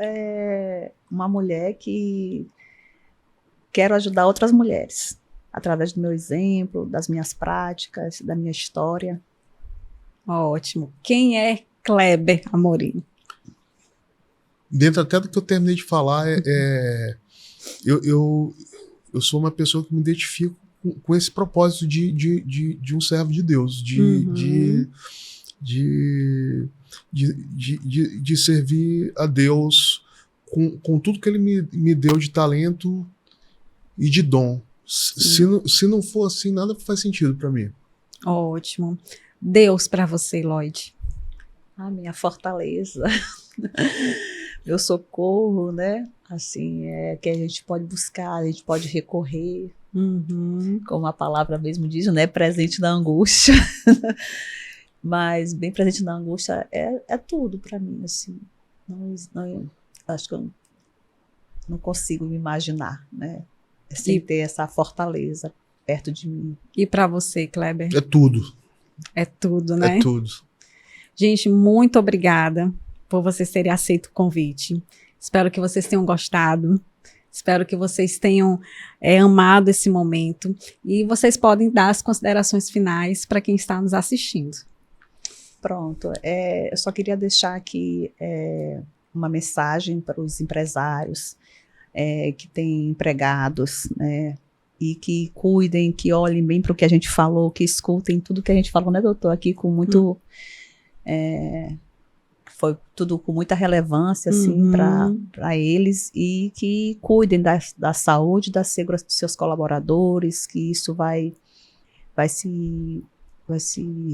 uma mulher que quero ajudar outras mulheres, através do meu exemplo, das minhas práticas, da minha história. Ótimo. Quem é Kleber Amorim? Dentro até do que eu terminei de falar, eu sou uma pessoa que me identifico com esse propósito de um servo de Deus, de servir a Deus com tudo que Ele me deu de talento e de dom. Se não for assim, nada faz sentido para mim. Ótimo. Deus para você, Lloyd? A minha fortaleza, meu socorro, né? Assim, que a gente pode buscar, a gente pode recorrer, como a palavra mesmo diz, né? Presente na angústia. Mas bem presente na angústia é tudo para mim, assim. Não, acho que eu não consigo me imaginar, né? Sem ter essa fortaleza perto de mim. E para você, Kleber? É tudo. É tudo, né? É tudo. Gente, muito obrigada por vocês terem aceito o convite. Espero que vocês tenham gostado. Espero que vocês tenham amado esse momento. E vocês podem dar as considerações finais para quem está nos assistindo. Pronto. Eu só queria deixar aqui uma mensagem para os empresários que têm empregados, né? E que cuidem, que olhem bem para o que a gente falou, que escutem tudo que a gente falou, né, doutor? Aqui com muito... foi tudo com muita relevância, assim, para eles, e que cuidem da saúde, da segurança dos seus colaboradores, que isso vai vai se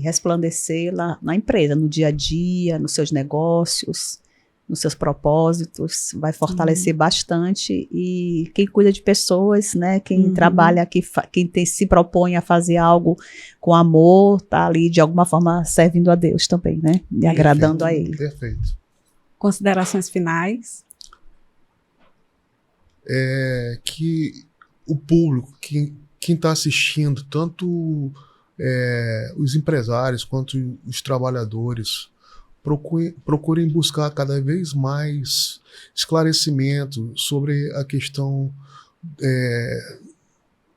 resplandecer lá na empresa, no dia a dia, nos seus negócios, nos seus propósitos, vai fortalecer bastante. E quem cuida de pessoas, né, quem trabalha, quem se propõe a fazer algo com amor, tá ali de alguma forma servindo a Deus também, né, e agradando a Ele. Perfeito. Considerações finais? Que o público, quem está assistindo, tanto os empresários quanto os trabalhadores, procurem buscar cada vez mais esclarecimento sobre a questão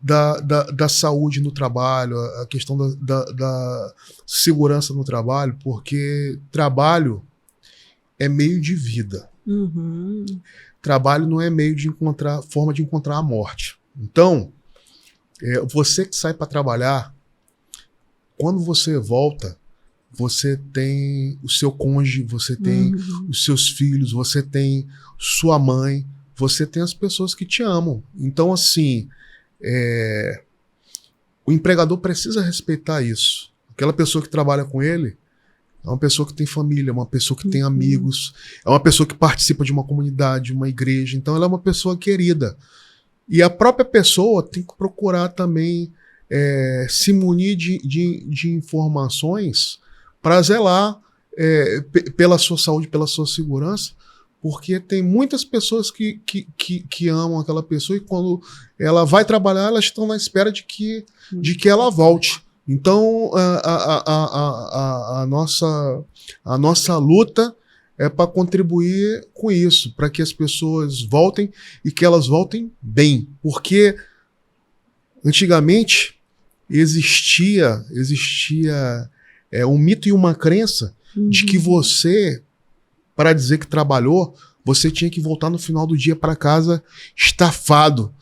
da saúde no trabalho, a questão da segurança no trabalho, porque trabalho é meio de vida. Trabalho não é meio de forma de encontrar a morte. Então, você que sai para trabalhar, quando você volta, você tem o seu cônjuge, você tem os seus filhos, você tem sua mãe, você tem as pessoas que te amam. Então, assim, o empregador precisa respeitar isso. Aquela pessoa que trabalha com ele é uma pessoa que tem família, é uma pessoa que tem amigos, é uma pessoa que participa de uma comunidade, uma igreja. Então, ela é uma pessoa querida. E a própria pessoa tem que procurar também se munir de informações para zelar pela sua saúde, pela sua segurança, porque tem muitas pessoas que amam aquela pessoa e quando ela vai trabalhar, elas estão na espera de que ela volte. Então, a nossa luta é para contribuir com isso, para que as pessoas voltem e que elas voltem bem. Porque antigamente existia um mito e uma crença de que você, para dizer que trabalhou, você tinha que voltar no final do dia para casa estafado.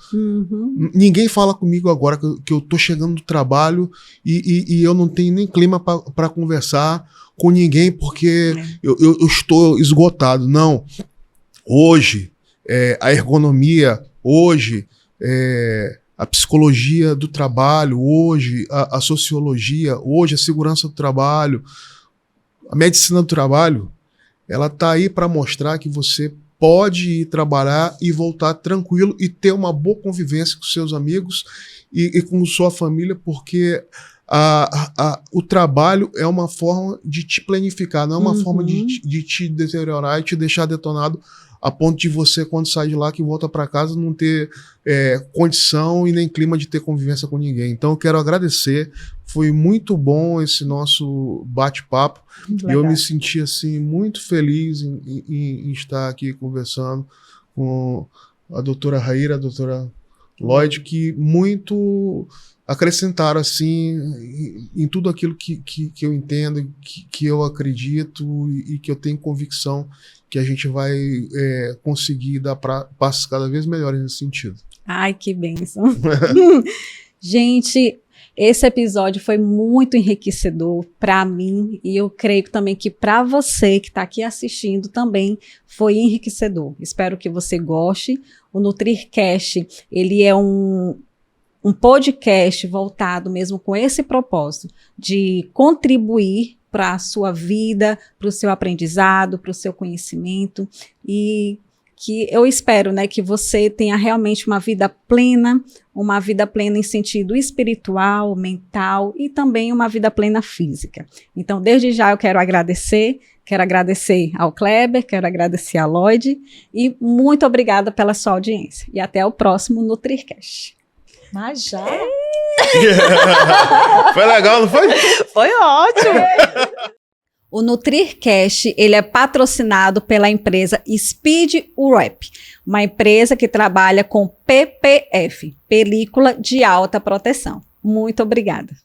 Ninguém fala comigo agora que eu tô chegando do trabalho e eu não tenho nem clima para conversar com ninguém porque eu estou esgotado. Não. Hoje, a ergonomia, hoje, a psicologia do trabalho, hoje, a sociologia, hoje, a segurança do trabalho, a medicina do trabalho, ela está aí para mostrar que você pode ir trabalhar e voltar tranquilo e ter uma boa convivência com seus amigos e com sua família, porque o trabalho é uma forma de te planificar, não é uma forma de te deteriorar e te deixar detonado a ponto de você, quando sai de lá, que volta para casa, não ter condição e nem clima de ter convivência com ninguém. Então, eu quero agradecer. Foi muito bom esse nosso bate-papo. E eu me senti assim, muito feliz em estar aqui conversando com a doutora Raíra, a doutora Lloyd, que muito acrescentaram assim, em tudo aquilo que eu entendo, que eu acredito e que eu tenho convicção que a gente vai conseguir dar passos cada vez melhores nesse sentido. Ai, que bênção. Gente, esse episódio foi muito enriquecedor para mim e eu creio também que para você que está aqui assistindo também foi enriquecedor. Espero que você goste. O NutriCast, ele é um podcast voltado mesmo com esse propósito de contribuir para a sua vida, para o seu aprendizado, para o seu conhecimento e que eu espero, né, que você tenha realmente uma vida plena em sentido espiritual, mental e também uma vida plena física. Então, desde já eu quero agradecer ao Kleber, quero agradecer a Lloyd e muito obrigada pela sua audiência. E até o próximo NutriCast. Mas já? Foi legal, não foi? Foi ótimo! O NutriCast, ele é patrocinado pela empresa Speed Wrap, uma empresa que trabalha com PPF, película de alta proteção. Muito obrigada.